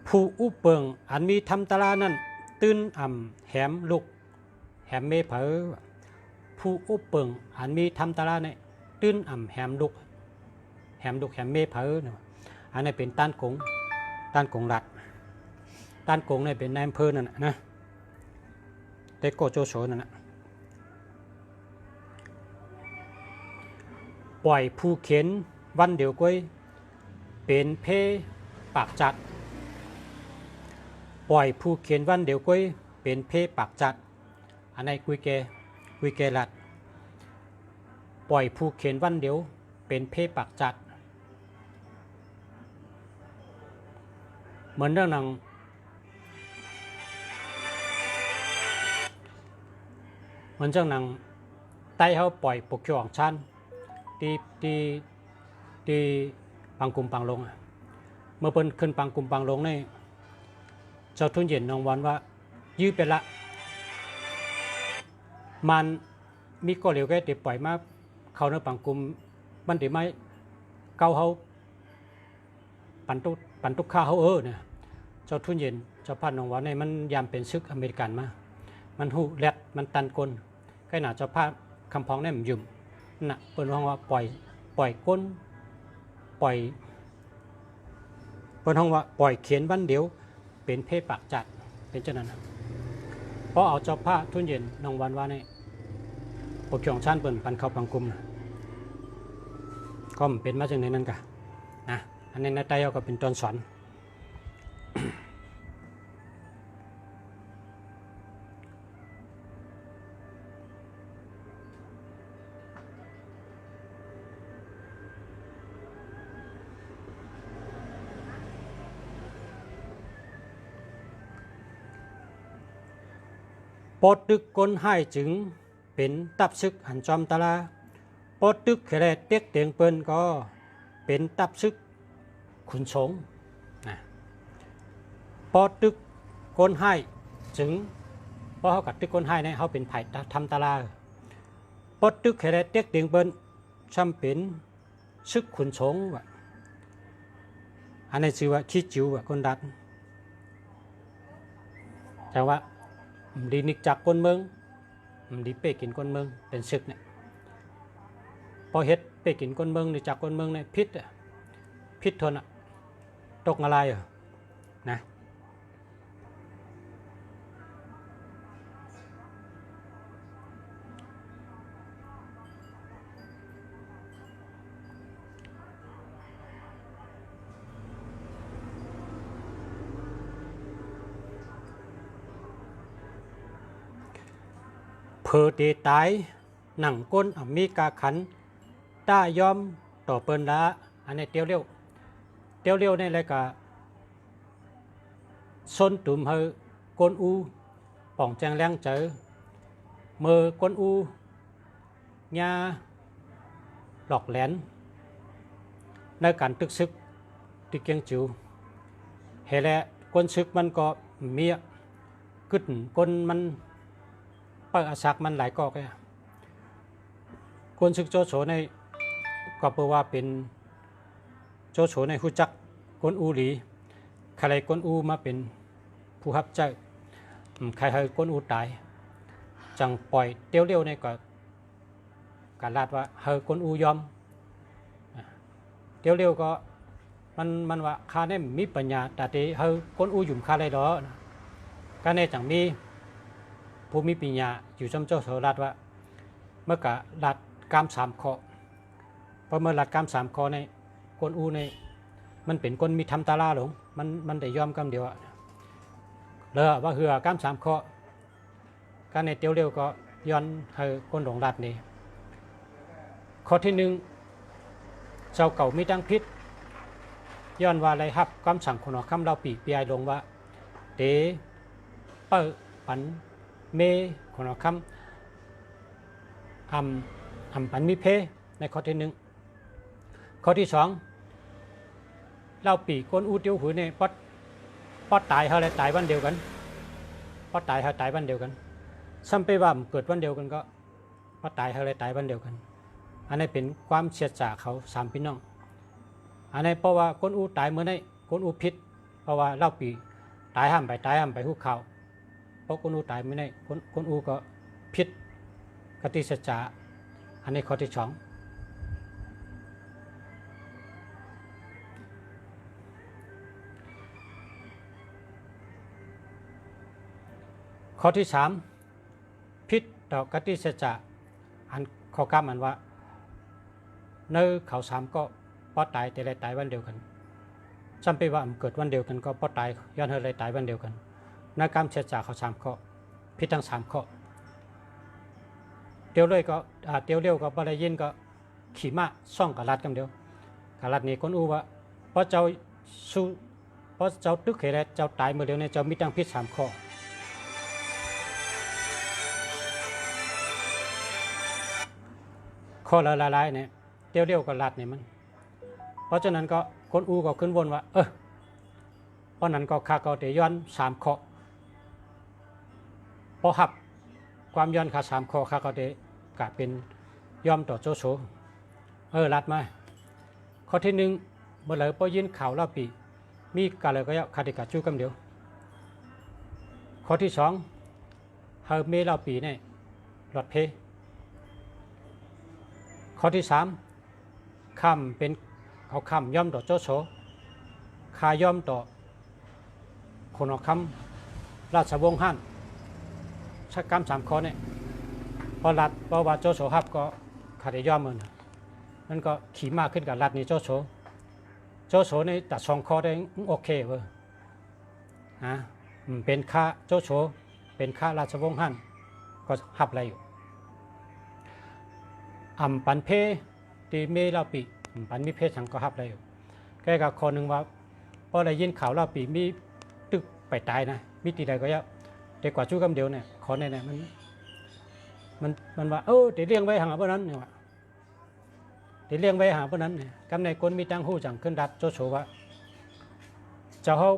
ผู้อุเปิงอันมีทำตาลานั้นตื้นอ่ำแหมลูกแหมเมเผอผู้อุเปิงอันมีทำตาลาเนี่ยตื้นอ่ำแหมลูกแหมเมเผออันนี้เป็นต้านกงรัดต้านกงเนี่ยเป็นนายอำเภอนั่นนะเตโกโจโฉนั่นนะปล่อยผู้เข็นวันเดียวก้อยเป็นเพปากจัดปล่อยผู้เขียนวันเดียวก้อยเป็นเพปากจัดอันไหนคุยแกลัดปล่อยผู้เขียนวันเดียวเป็นเพปากจัดเหมือนเรื่องหนังใต้เขาปล่อยปกเขียวของชั้นที่ปังกุมปังลงเมื่อเพิ่นขึ้นปังกุมปังลงในเจ้าทุนเย็นน้องวันว่ายื้อไปละมันมีก็เหลียวแก่ติดปล่อยมาเขาในปังกุมมันติดไม้เกาเขาปันตุกข้าเขาเนี่ยเจ้าทุนเย็นเจ้าพันน้องวันในมันยามเป็นซึกอเมริกันมามันหูแรดมันตันกลใกล้หนาเจ้าพันคำพ้องได้มันยุ่มน่ะเปิดห้องว่าปล่อยก้นปล่อยเปิดห้องว่าปล่อยเขียนวันเดียวเป็นเพศปากจัดเป็นเจ้านั้นเพราะเอาเจ้าผ้าทุนเย็นน้องวันว่าในปกครองชั้นเปิดปันเข้าปังกุมก็เป็นมาจากในนั้นกันนะอันนี้ในใต้เราก็เป็นตอนสอนปอดตึกก้นให้จึงเป็นตับซึกหันจอมตาลาปอดตึกแค่เต็กเตียงเปิ้นก็เป็นตับซึกขุนชงนะปอดตึกก้นให้จึงเพราะเขากัดตึกก้นให้เนี่ยเขาเป็นไผ่ทำตาลาปอดตึกแค่เต็กเตียงเปิ้นช่ำเป็นซึกขุนชงว่ะอันนี้ชื่อว่าขี้จิ๋วว่ะคนดัดแต่ว่าดีนิกจากคนเมืองดีเป้กินคนเมืองเป็นศึกเนี่ยพอเฮ็ดเป้กินคนเมืองนี่จากคนเมืองเนี่ยพิษทนตกอะไรนะเพอเตตายหนังก้นอเมริกาขันต้ายอมต่อเปิ้นละอันนี้เตียวเร็วในรายการส้นตุ่มเฮอก้นอูป่องแจงแรงเจอเมื่อก้นอูญาหลอกแหลนในการตึกซึกที่เกียงจิ๋วเฮแลก้นซึกมันก็มีกึศก้นมันเปิดอาศักมันหลายกอกเลย กวนซึกโจโฉในก็เปว่าเป็นโจโฉในฮู้จักกวนอูหลีใครกวนอูมาเป็นผู้รับใจใครให้กวนอูตายจังปล่อยเตี้ยวเลี้ยวในก็การลาดว่าเฮอกวนอูยอมเตี้ยวเลี้ยวก็มันว่าข้าเนี่ยมีปัญญาแต่ที่เฮอกวนอูหยุ่มข้าได้ดอก็ในจังมีผู้มีปัญญาอยู่จำเจ้าโฉลาดว่าเมื่อกะลาดกาม3ข้อพอเมื่อลาดกาม3ข้อในกวนอูในมันเป็นคนมีทำตาลาหลงมันได้ยอมกำเดียวเลยว่าเหือกาม3ข้อการในเตียวเร็วก็ย้อนให้คนหลงรัดนี่ข้อที่1เจ้าเก่ามีดังพิษย้อนว่าอะไรครับความสั่งคนคำเราปีปีไอลงว่าเตเปิปันเมคนคำปันมีเพในข้อที่1ข้อที่2เราปีก้นอูเตียวหูเนี่ยปอดตายเขาเลยตายวันเดียวกันปอดตายเขาตายวันเดียวกันซ้ำไปว่าเกิดวันเดียวกันก็ปอดตายเขาเลยตายวันเดียวกันอันนี้เป็นความเฉียดจากเขา3พี่น้องอันนี้เพราะว่าก้นอูตายเมื่อไหร่ก้นอูพิษเพราะว่าเล่าปีตายห้ามไปหุกเขาเพราะก้นอูตายเมื่อไหร่ก้นอูก็พิษกติสัจจะอันนี้ข้อที่2ข้อที่3พิษต่อกติสัจจะอันข้อกรรมอันว่าเนื้อเขา3ก็ปอดตายแต่ไรตายวันเดียวกันจำไปว่าเกิดวันเดียวกันก็ปอดตายย้อนเฮเลยตายวันเดียวกันในกรรมเสียจากเขา3ข้อพิษทั้ง3ข้อเตียวเลยก็เตียวเร็วก็บริยินก็ขี่ม้าซ่องกับรัดกันเดียวกับรัดนี่คนอู้ว่าเพราะเจ้าสู้เพราะเจ้าตึกเหตุเจ้าตายเมื่อเดียวเนี่ยเจ้ามีตั้งพิษ3ข้อข้อละลายเนี่ยเตียวเร็วกับรัดเนี่ยมันเพราะฉะนั้นก็คนอู้ก็ขึ้นวนว่าเพราะนั้นก็ข้าก็เตย้อน3ข้อพอหับความย้อนขา3ข้อข้าก็เตกะเป็นยอมต่อโจโฉรัดมาข้อที่1เมื่อไหร่พอยินข่าวเล่าปีมีกาเลยก็ยะคาดิกาจู้กำเดียวข้อที่2เฮอเมเล่าปีเนี่ยหลอดเพข้อที่3คำเป็นเขาคำย่อมต่อโจโฉคาย่อมต่อคนออกคำราชวงศ์ฮั่นชักกรรม3ข้อเนี่ยพอรัดเพราะว่าโจโฉฮับก็ขาดย่อมมันนั่นก็ขี่มากขึ้นกับรัดนี่โจโฉในตัด2ข้อได้โอเคเว้ยเป็นข้าโจโฉเป็นข้าราชวงศ์ฮั่นก็ฮับอะไรอยู่ปันเพตีเมเล่าปีปันมีเพศสังก็ฮับอะไรอยู่แกกับคนหนึ่งว่าพอได้ยินข่าวเล่าปีมีตึกไปตายนะมีตีใดก็ยะแต่กว่าชู้กำเดียวเนี่ยขอเนี่ยมันว่าเดี๋ยวเลี้ยงไว้หาพวกนั้นเนี่ยว่าเดี๋ยวเลี้ยงไว้หาพวกนั้นเนี่ยกำในคนมีตังหูจังขึ้นดัดโจโฉว่าเจ้าเขา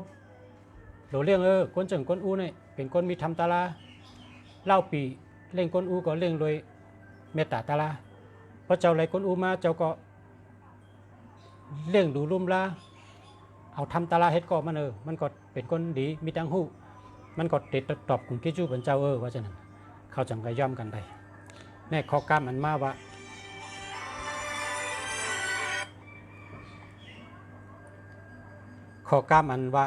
หลเลี้ยงคนจังคนอู้เนี่ยเป็นคนมีทำตาลาเล่าปีเลี้ยงคนอู้ก็เลี้ยงโดยเมตตาตาลาเพราะเจ้าไรคนอู้มาเจ้าก็เลี้ยงดูลุ่มลาเอาทำตาลาเฮ็ดก็มันก็เป็นคนดีมีตังหูมันก็ติดตอบคุณกิจูเป็นเจ้าว่าฉะนั้นเขาจังก็ย่อมกันไปแน่ข้อกรรมมันมาว่าข้อกรรมมันว่า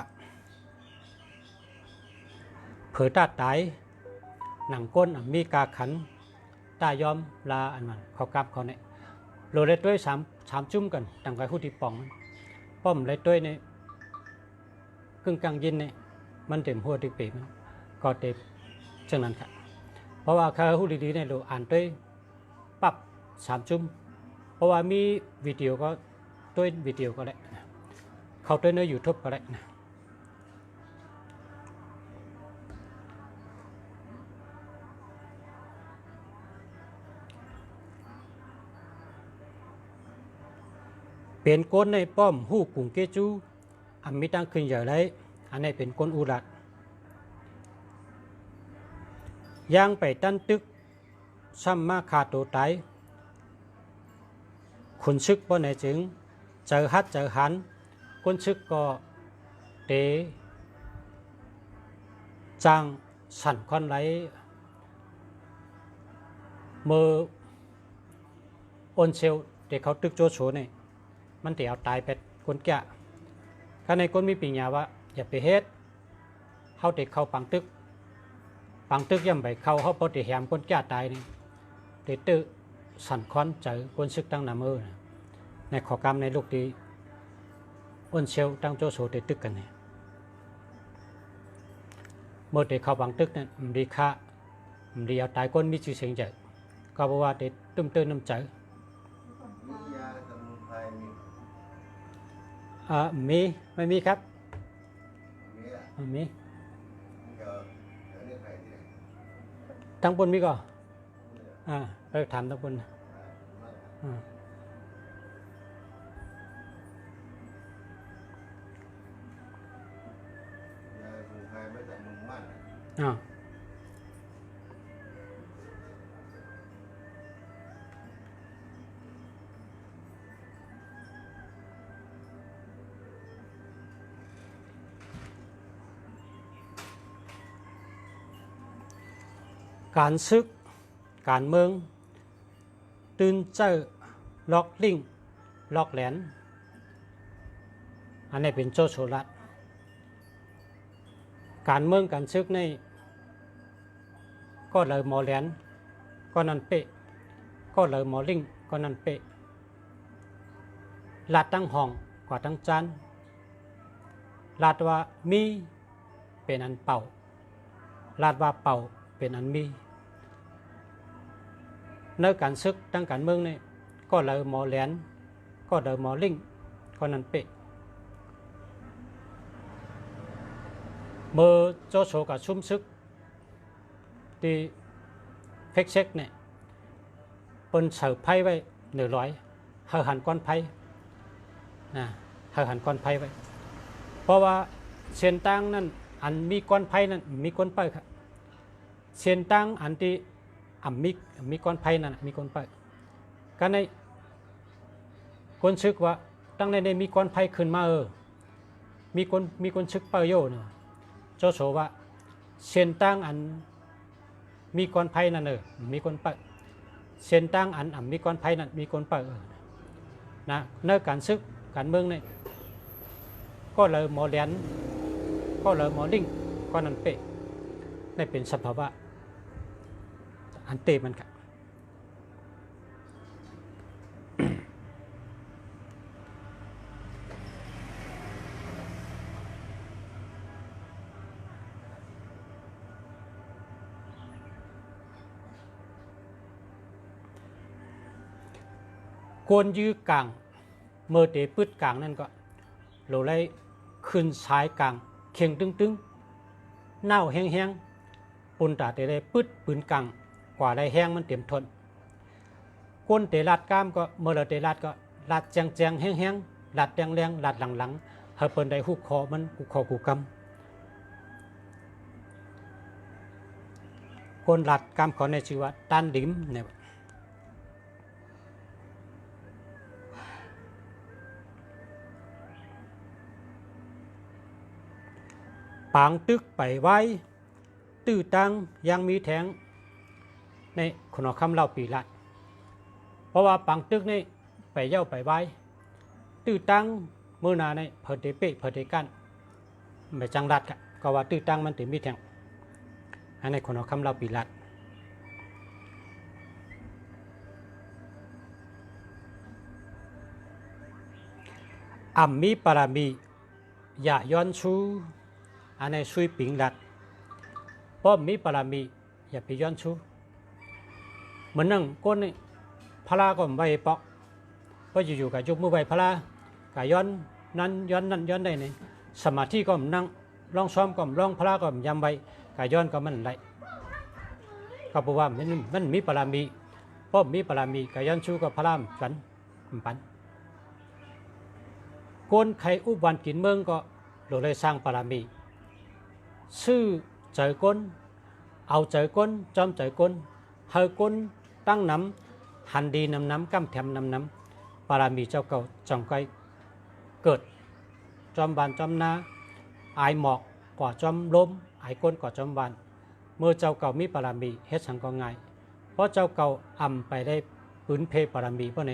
เผยตาตายหนังก้นมีกาขันตายอมลาอันมันข้อกรรมเขาเนี่ยโลเลต้วย3จุ่มกันตั้งไว้หูที่ป่องป้อมเลต้วยเนี่ยกึ่งกลางยินเนี่ยมันเต็มหัวติเปมันก็เต็มเช่นนั้นครับเพราะว่าข้าหูดีๆเนี่ยเราอ่านด้วยปั๊บ3จุ่มเพราะว่ามีวิดีโอก็ด้วยวิดีโอก็ได้เขาด้วยในYouTubeก็ได้นะเป็นก้นในป้อมหูกุ่งเกจูมีตั้งขึ้นใหญ่เลยอันนี้เป็นก้นอุรัดย่างไปตั้นตึกซ้ำมาขาดตัวตาย ขุนชึกบ่ไหนจึงเจอฮัดเจอหันกุนชึกก็เตจ้างสั่นคอนไหลมืออนเชลเด็กเขาตึกโจโฉเนี่ยมันเดี๋ยวตายเป็ดคนแก่ข้าในคนมีปีญาว่าอย่าไปเฮ็ดเขาเด็กเขาปังตึกย่ำใบเขาเขาพอเด็กแหมคนแก่ตายนี่เด็กตึกสั่นคอนเจอคนชึกตั้งนำในขอกรรมในลูกดีอนเชลตั้งโจโฉเด็กตึกกันเนี่ยเมื่อเด็กเขาปังตึกเนี่ยดีค่าดีเอาตายคนมีชื่อเสียงเจอก็บอกว่าเด็กตุ้มเตือนน้ำเจอมีไม่มีครับมีทั้งบนมีก็เราถามทั้งบนการซึกการเมืองตื่นเจอล็อกลิงล็อกแหลนอันนี้เป็นโจโฉรัฐการเมืองการซึกในก็เลยหมอแหลนก็นั่นเป๊ะก็เลยหมอลิงก็นั่นเป๊ะรัดตั้งห้องกว่าตั้งจานรัดว่ามีเป็นอันเป่ารัดว่าเป่าเป็นอันมีในการซึกตั้งการเมืองนี่ก็เลยหมอแหลนก็เลยหมอลิงก็นั่นเป๊ะเมื่อโจโฉกับชุ่มซึกที่เฟกเช็กเนี่ยเปิ้นเสิร์ฟไพ่ไว้100เฮาหันก้อนไพ่เฮาหันก้อนไพ่ไว้เพราะว่าเส้นตั้งนั้นอันมีก้อนไพ่นั้นมีก้อนเป้ครับเส้นตั้งอันที่มีก้อนไพ่นั่นมีก้อนเป้กันในคนชึกว่าตั้งในมีก้อนไพ่ขึ้นมามีคนชึกเป้าโยเนี่ยโจโฉว่าเส้นตั้งอันมีก้อนไพ่นั่นมีก้อนเป้เส้นตั้งอันมีก้อนไพ่นั่นมีก้อนเป้นะในการซึกการเมืองเนี่ยก็เลยหมอแหลนก็เลยหมอลิงก็นั่นเป๊ะนี่เป็นสภาวะอันเตมันกันกวนยื้อกลางเมื่อเตะปืดกลางนั่นก็เราเลยขึ้นสายกลางเข่งตึงเน่าแห้งปุ่นตาเตะเลยปืดปืนกลางกว่าได้แห้งมันเต็มทนก้นเตะลัดกล้ามก็เมื่อเราเตะลัดก็ลัดแจงแห้งลัดแรงลัดหลังเฮาเปิ้นได้หุบคอมันกุคอกุกำก้นลัดกล้ามขอในชื่อว่าตันดิมเนี่ยปางตึกไปไว้ตื้อตังยังมีแทงในขนมคำเล่าปีละเพราะว่าปางตึกนี่ไปเย้าไปไว้ตื้อตังเมื่อนาในเพิดเตเปเพิดเตกันไม่จังรัดก็ว่าตื้อตังมันถึงมีแทงอันในขนมคำเล่าปีละมีปารามีอย่าย้อนชูอันในช่วยปิงรัดเพราะมีปารามีอย่าไปย้อนชูเหมือนนั่งก้นนี่พลาก็ไม่ปอกเพราะอยู่ๆกับยกมือไหวพลากับย้อนนั้นย้อนนั่นย้อนได้เนี่ยสมาธิก็นั่งร้องซ้อมก็ร้องพลาก็ยำใบกับย้อนก็มันไหลก็บอกว่ามันมีปารามีเพราะมีปารามีกับย้อนชูกับพลามกันปันก้นใครอุบันกินเมืองก็เลยสร้างปารามีซื่อเจอก้นเอาเจอก้นจอมเจอก้นเฮอก้นตั้งน้ำหันดีน้ำกำแถมน้ำ บารมีเจ้าเก่าจังไกเกิดจอมบานจอมนาอายหมอกก่อจอมล้มอายก้นก่อจอมบานเมื่อเจ้าเก่ามีบารมีเฮ็ดสังก็ง่ายเพราะเจ้าเก่าอำไปได้ปืนเพบารมีเพราะไหน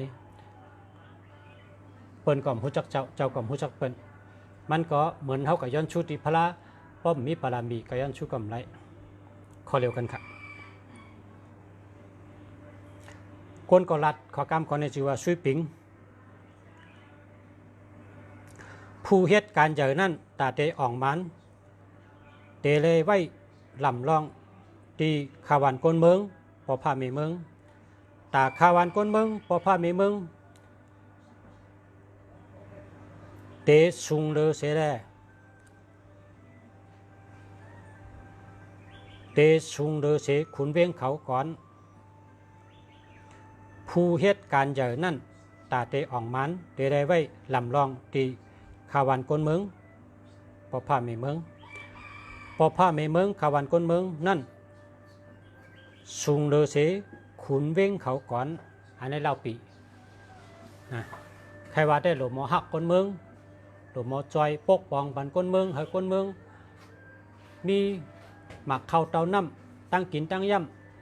เปิ้นก่อมหูจักเจ้าก่อมหูจักเปิ้นมันก็เหมือนเท่ากับย้อนชุติพละป้อมมีบารมีกับย้อนชุกำไรข้อเร็วกันครับคนก็รัดขอกรรมขอในชื่อว่าซุยปิงผู้เฮ็ดการเจอนั่นตาเตอ่องมันเตเลยไว้ลำลองตีขาวานก้นเมืองพอพาเมเมืองตาขาวานก้นเมืองพอพาเมเมืองเตซุงเลอเสแลเตซุงเลอเสขุนเวียงเขาก่อนผู้เฮ็ดการเจอนั่นตาเตอ่องมันเตได้ไว้ลำลองตีขาวานก้นเมืองพอพาเมเมืองพอพาเมเมืองขาวานก้นเมืองนั่นซุงเลอเสขุนเวียงเขาก่อนอันนี้เล่าปีนะใครว่าได้หลวงหมอหักก้นเมืองหลวงหมอจอยปกป้องบันก้นเมืองให้ก้นเมืองมีหมักเข้าเตาน้ำตั้งกินตั้งย่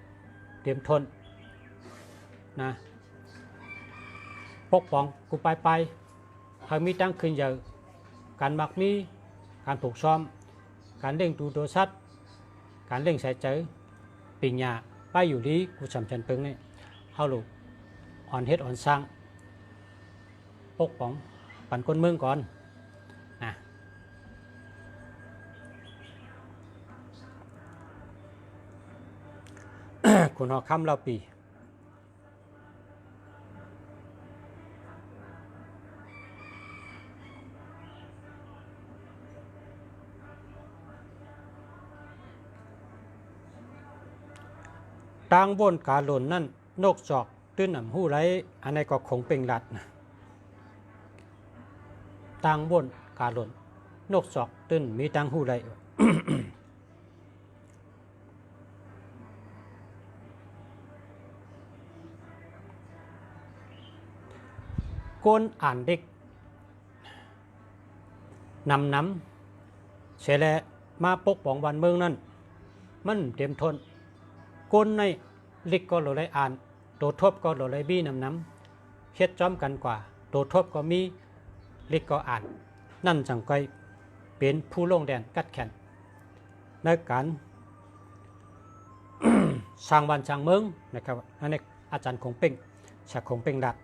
ำเตรียมทนนะปกป้องกูไปเขามีตั้งขึ้นเยอะการหมักมีการถูกซ้อมการเล่งดูโดซัดการเล่งใส่เจอปิญญาไปอยู่ดีกูสำคัญเปิงนี่เอาลูกอ่อนเฮ็ดอ่อนสร้างปกป้องปันก้นเมืองก่อนนะ คุณหอคำเราปีต่างบนกาหล่นนั่นนกจอกตื้นหนำหู้ไรอันนี้ก็คงเป็นหลัดนะต่างบนกาหล่นนกจอกตื้นมีต่างหู้ไร ก้นอ่านเด็กนำเสแลมาปกป้องบ้านเมืองนั่นมันเต็มทนก้นในลิกก็หลายอ่านโดทบก็หลายบี้นำเฮ็ดจ้อมกันกว่าโดทบก็มีลิกก็อ่านนั่นจังไกเป็นผู้ลงแดนกัดแขนในการ สร้างบ้านสร้างเมืองนะครับอันนี้อาจารย์คงเป่งฉากคงเป่งดัด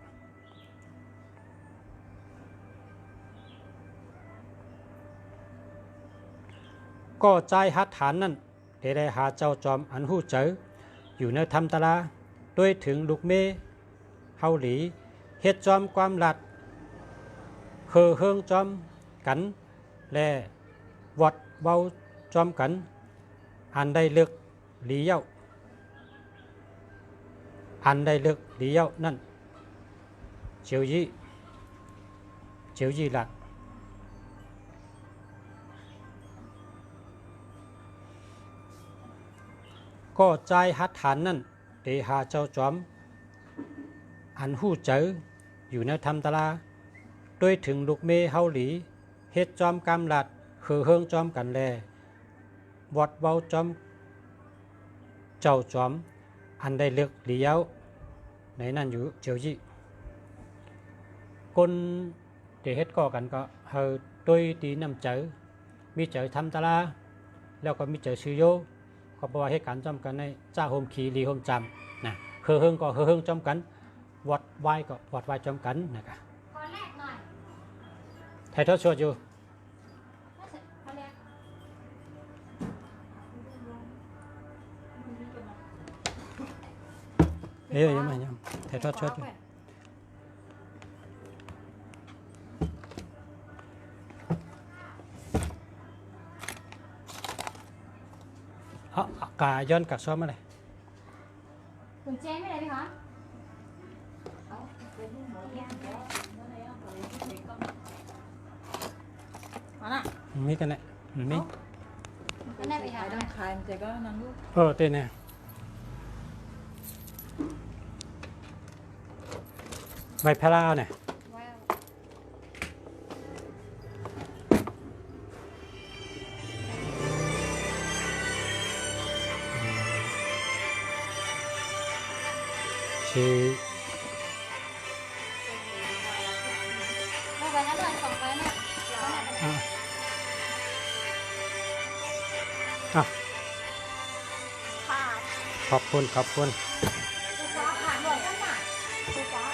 ก็ใจหัดฐานนั่นได้หาเจ้าจอมอันหู้เจออยู่ในธรรมตลาด้วยถึงลูกเมเฮาหลีเฮ็ดจอมความหลัดเคอเฮิงจอมกันและวอดเบาจอมกันอันได้เลือกหลีเย้าอันได้เลือกหลีเย้านั่นเจียวยี่หลัดก็ใจหัดฐานนั่นเตหาเจ้าจอมอันหู้เจออยู่ในธรรมตลาด้วยถึงลูกเมเฮาหลีเฮ็ดจอมกำลัดคือเฮิงจอมกันแลวอดเบาจอมเจ้าจอมอันได้เลือกเลี้ยวในนั่นอยู่เจียวยี่คนเตเฮ็ดก่อกันก็เฮาด้วยตีน้ำเจอมีเจอธรรมตลาแล้วก็มีเจอชื่อโยก็บอกว่าเหตุการณ์จอมกันในจ้าโฮมขีรีโฮมจำนะเฮืองก็เฮืองจอมกันวัดไว้ก็วัดไว้จอมกันนะครับขอแรกหน่อยไทยทอดสดอยู่ขอแรกยังไม่ยังไทยทอดสดอยู่กาย้อนกักซ้อมอะไรคุณเจนไม่ได้ไหมคะมาละมีกันแหละมีก็ได้ไปหาต้องขายแต่ก็นั่งลูกเต้นเนี่ยใบพาราเนี่ย อ่ะ ค่ะ ขอบคุณขอบคุณ ครูฟ้าผ่านหมดแล้วน่ะครูฟ้า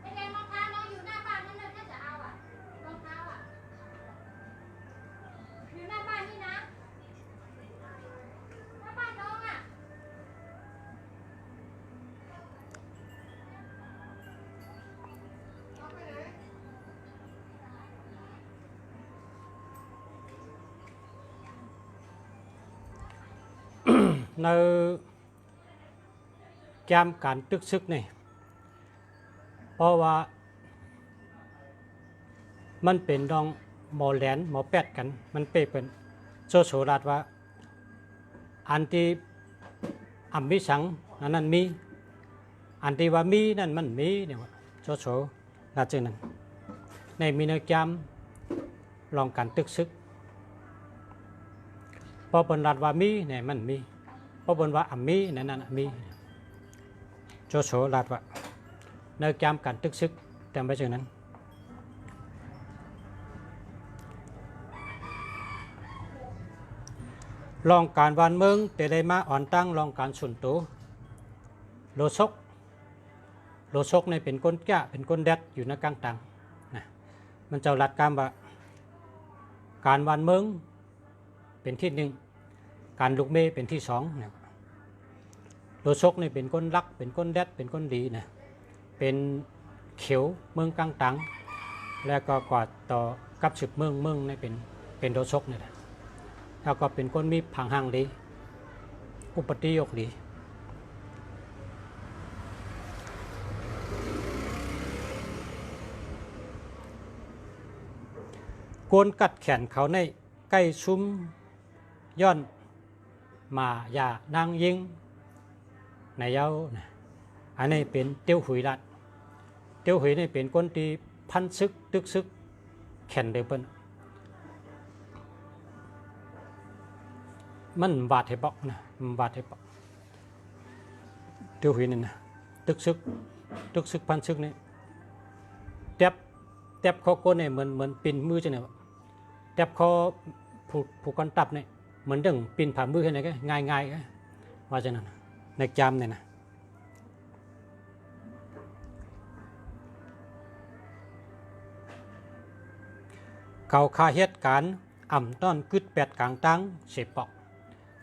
ไม่เป็นรองเท้าน้องอยู่หน้าบ้านนั่นเลยถ้าจะเอาอ่ะรองเท้าอ่ะอยู่หน้าบ้านนี่นะหน้าบ้านน้องอ่ะ ในแกมการตึกซึกนี่เพราะว่ามันเป็นดองหมอแหลนหมอแปดกันมันเปเป็นโซโซรัดว่าอันที่อัมมิสังอันนั้นมีอันที่ว่ามีนั่นมันมีเนี่ยว่าโซโซรัดจึงนั้นในมีในแกมลองการตึกซึกพอเป็นรัดว่ามีเนี่ยมันมีพอบนว่าอัมมีนั่นนั่นมีโจโฉลาดว่าเนื้อแกมกันตึกซึกแต่ไม่ใช่นั้นลองการวานเมืองแต่ได้มาอ่อนตั้งลองการสุนตูโลซกในเป็นก้นแก่เป็นก้นแดดอยู่ในกลางตังนะมันเจ้าลัดกามว่าการวานเมืองเป็นที่หนึ่งการลูกเมเป็นที่สองเนี่ยโลซกนี่เป็นก้นรักเป็นก้นแดดเป็นก้นดีนะเป็นเขียวเมืองกลางตังแล้วก็กว่าต่อกับสืบเมืองนี่เป็นโลซกนี่แหละแล้วก็เป็นก้นมีผังหางดีอุปติยกดีโกนกัดแขนเขาในใกล้ซุ้มย้อนมาอย่านางยิงในเย้านะอันนี้เป็นเตี้ยวหุยรัดเตี้ยวหุยนี่เป็นคนที่พันซึกตึกซึกแขนเดือเปิ้นมันบาดให้ปอกนะมันบาดให้ปอกเตี้ยวหุยนี่นะตึกซึกพันซึกนี่แทบคอโกนเนี่ยเหมือนปินมือจังเนี่ยวะแทบคอผูกกันตับเนี่ยเหมือนดึงปีนผ่ามือให้ไหนก็ง่ายก็ว่าจะนั่นในจำเนี่ยนะเขาคาเหตุการอ่ำต้อนกึดแปดกลางตั้งเสพปอก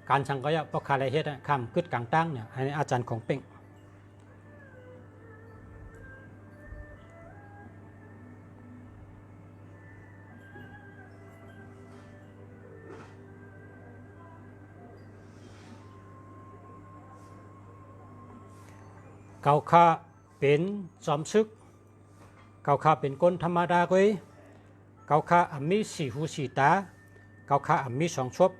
การสังกยะปอกคาไรเหตุคำกึดกลางตั้งเนี่ยอันนี้อาจารย์ของเป่งเกาคาเป็นจอมซึกเกาคาเป็นคนธรรมดาก้อยเกาคาอัมมีสีหูสีตาเกาคาอัมมีสองชบ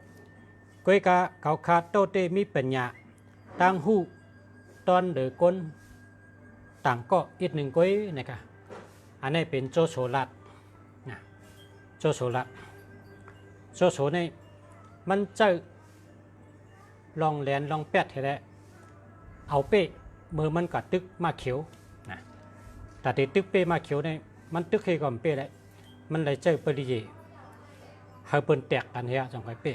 ก้อยกาเกาคาโตเตมีปัญญาตั้งหูตอนเดือก้นต่างก็อีกหนึ่งก้อยนะครับอันนี้เป็นโจโฉลัดนะโจโฉลัดโจโฉนี่มันจะลองแหลนลองแปดให้ได้เอาเป้มือมันกัดตึกมาเขียวนะแต่ที่ตึกเป้มาเขียวเนี่ยมันตึกให้ก่อนเป้เลยมันเลยเจอปริเยให้เปิ่นแตกกันเฮียจังไงเป้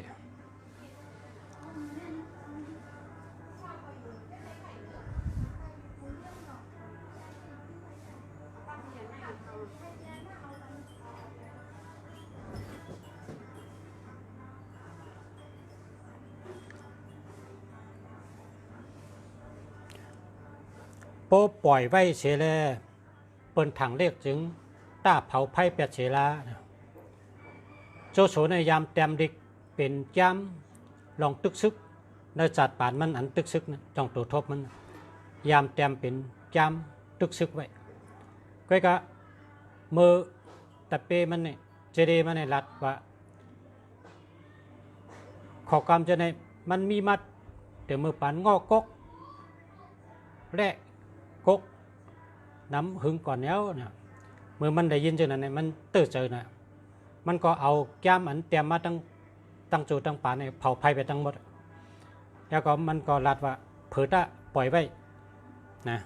โป้ปล่อยไว้เสียแล้วเปิ่นถังเรียกถึงต้าเผาไพ่แปดเสลาโจโฉในยามแต้มดิกเป็นย้ำลองตึกซึกในจัดป่านมันอันตึกซึกนะจ้องตัวทบมันยามแต้มเป็นย้ำตึกซึกไว้ก็กะมือตะเปมันเนี่ยเจเดมันในรัดว่าขอกรรมจะในมันมีมัดเดี๋ยวมือปานงอกกและกกน้ำหึงก่อนแล้วเนี่ยเมื่อมันได้ยินจังนั้นเนี่ยมันตื่นเจอนะมันก็เอาแก้มอันเตรียมมาตั้ง ตั้งโจตั้งป่าเนี่ยเผาภัยไปทั้งหมดแล้วก็มันก็รัดว่าเผลอถ้าปล่อยไว้นะ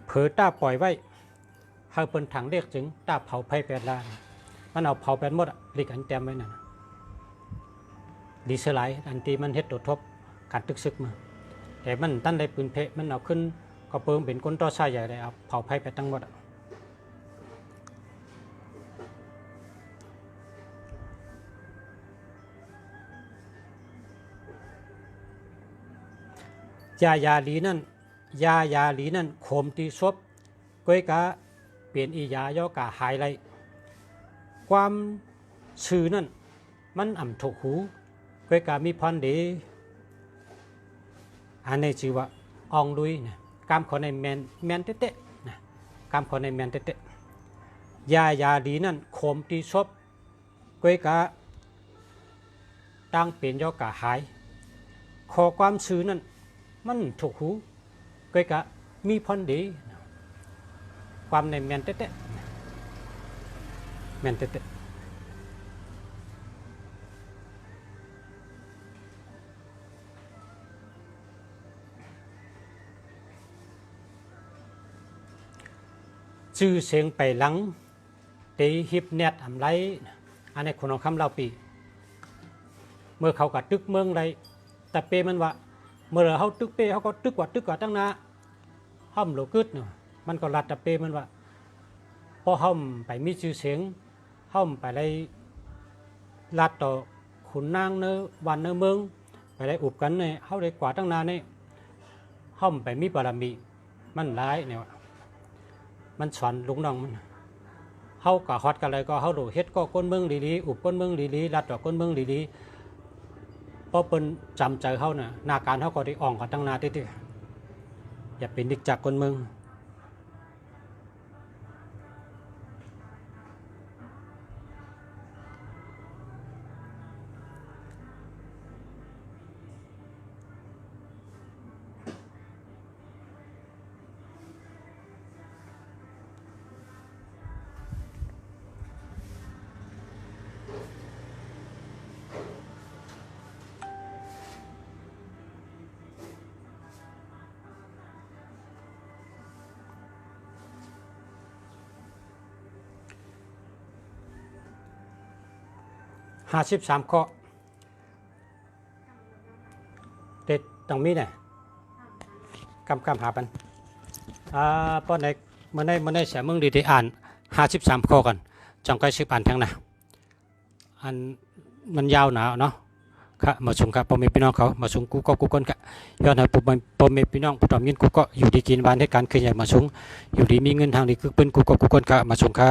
เผลอถ้าปล่อยไว้เฮาเปิ้นถังเรียกถึงถ้าเผาภัย8ล้านมันเอาเผา8หมดลิกอันเต็มไว้นั่นดีเสลายอันที่มันเฮ็ดตัวทบการตึกซึกมาแต่มันตั้นได้ปืนเพะมันเอาขึ้นก็เปิมเป็นก้นต่อชายใหญ่เลยเอาเผาภัยไปทั้งหมดยาลีนั่นยาลีนั่นโคมตีซบก้อยกะเปลี่ยนอียาย่อกะหายไรความชื่อนั่นมันอ่ำถูกหูก้อยกะมีพรดีอันนี้ชื่อว่าอองลุยนะกามขอในแมนเตะๆนะกามขอในแมนเตะๆยาลีนั่นโคมตีซบก้อยกะตั้งเปลี่ยนย่อกะหายขอความชื่อนั่นมันถูกหูก็กะมีพรดีความในแมนเตะแมนเตะชื่อเสียงไปหลังตีฮิปเน็ตอำไรอันนี้คนของคำเล่าปีเมื่อเขากัดตึกเมืองไรแต่เปมันว่าเมื่อเขาตึกเป้เขาก็ตึกกว่าตั้งนาห้อมโลกึดเนาะมันก็รัดตะเป้มันว่าพอห้อมไปมีชื่อเสียงห้อมไปได้รัดต่อขุนนางเนื้อวันเนื้อเมืองไปได้อุบกันเนี่ยเขาได้กว่าตั้งนาเนี่ยห้อมไปมีบารมีมันร้ายเนี่ยมันสอนลุงน้องมันเขาก็ฮอดกันเลยก็เขาดูเฮ็ดก็ก้นเมืองดีๆอุบก้นเมืองดีๆรัดต่อก้นเมืองดีๆเพราะเป็นจำใจเขาเนี่ยนาการเขาก็ได้อ่องกันตั้งนาทีอย่าเป็นดิกจากคนเมือง53 ข้อเด็ดต้องมีเนี่ยกำหาปันป้อนในเมื่อในเสียมึงดีๆอ่าน53 ข้อกันจังใกล้สิบอ่านทั้งนะอันมันยาวหนาเนาะค่ะมาส่งกับพ่อแม่พี่น้องเขามาส่งกูก็กูคนกะย้อนให้พ่อแม่พี่น้องผู้ทำยินกูก็อยู่ดีกินบ้านให้การเคยใหญ่มาส่งอยู่ดีมีเงินทางดีคือเป็นกูก็กูคนกะมาส่งค่ะ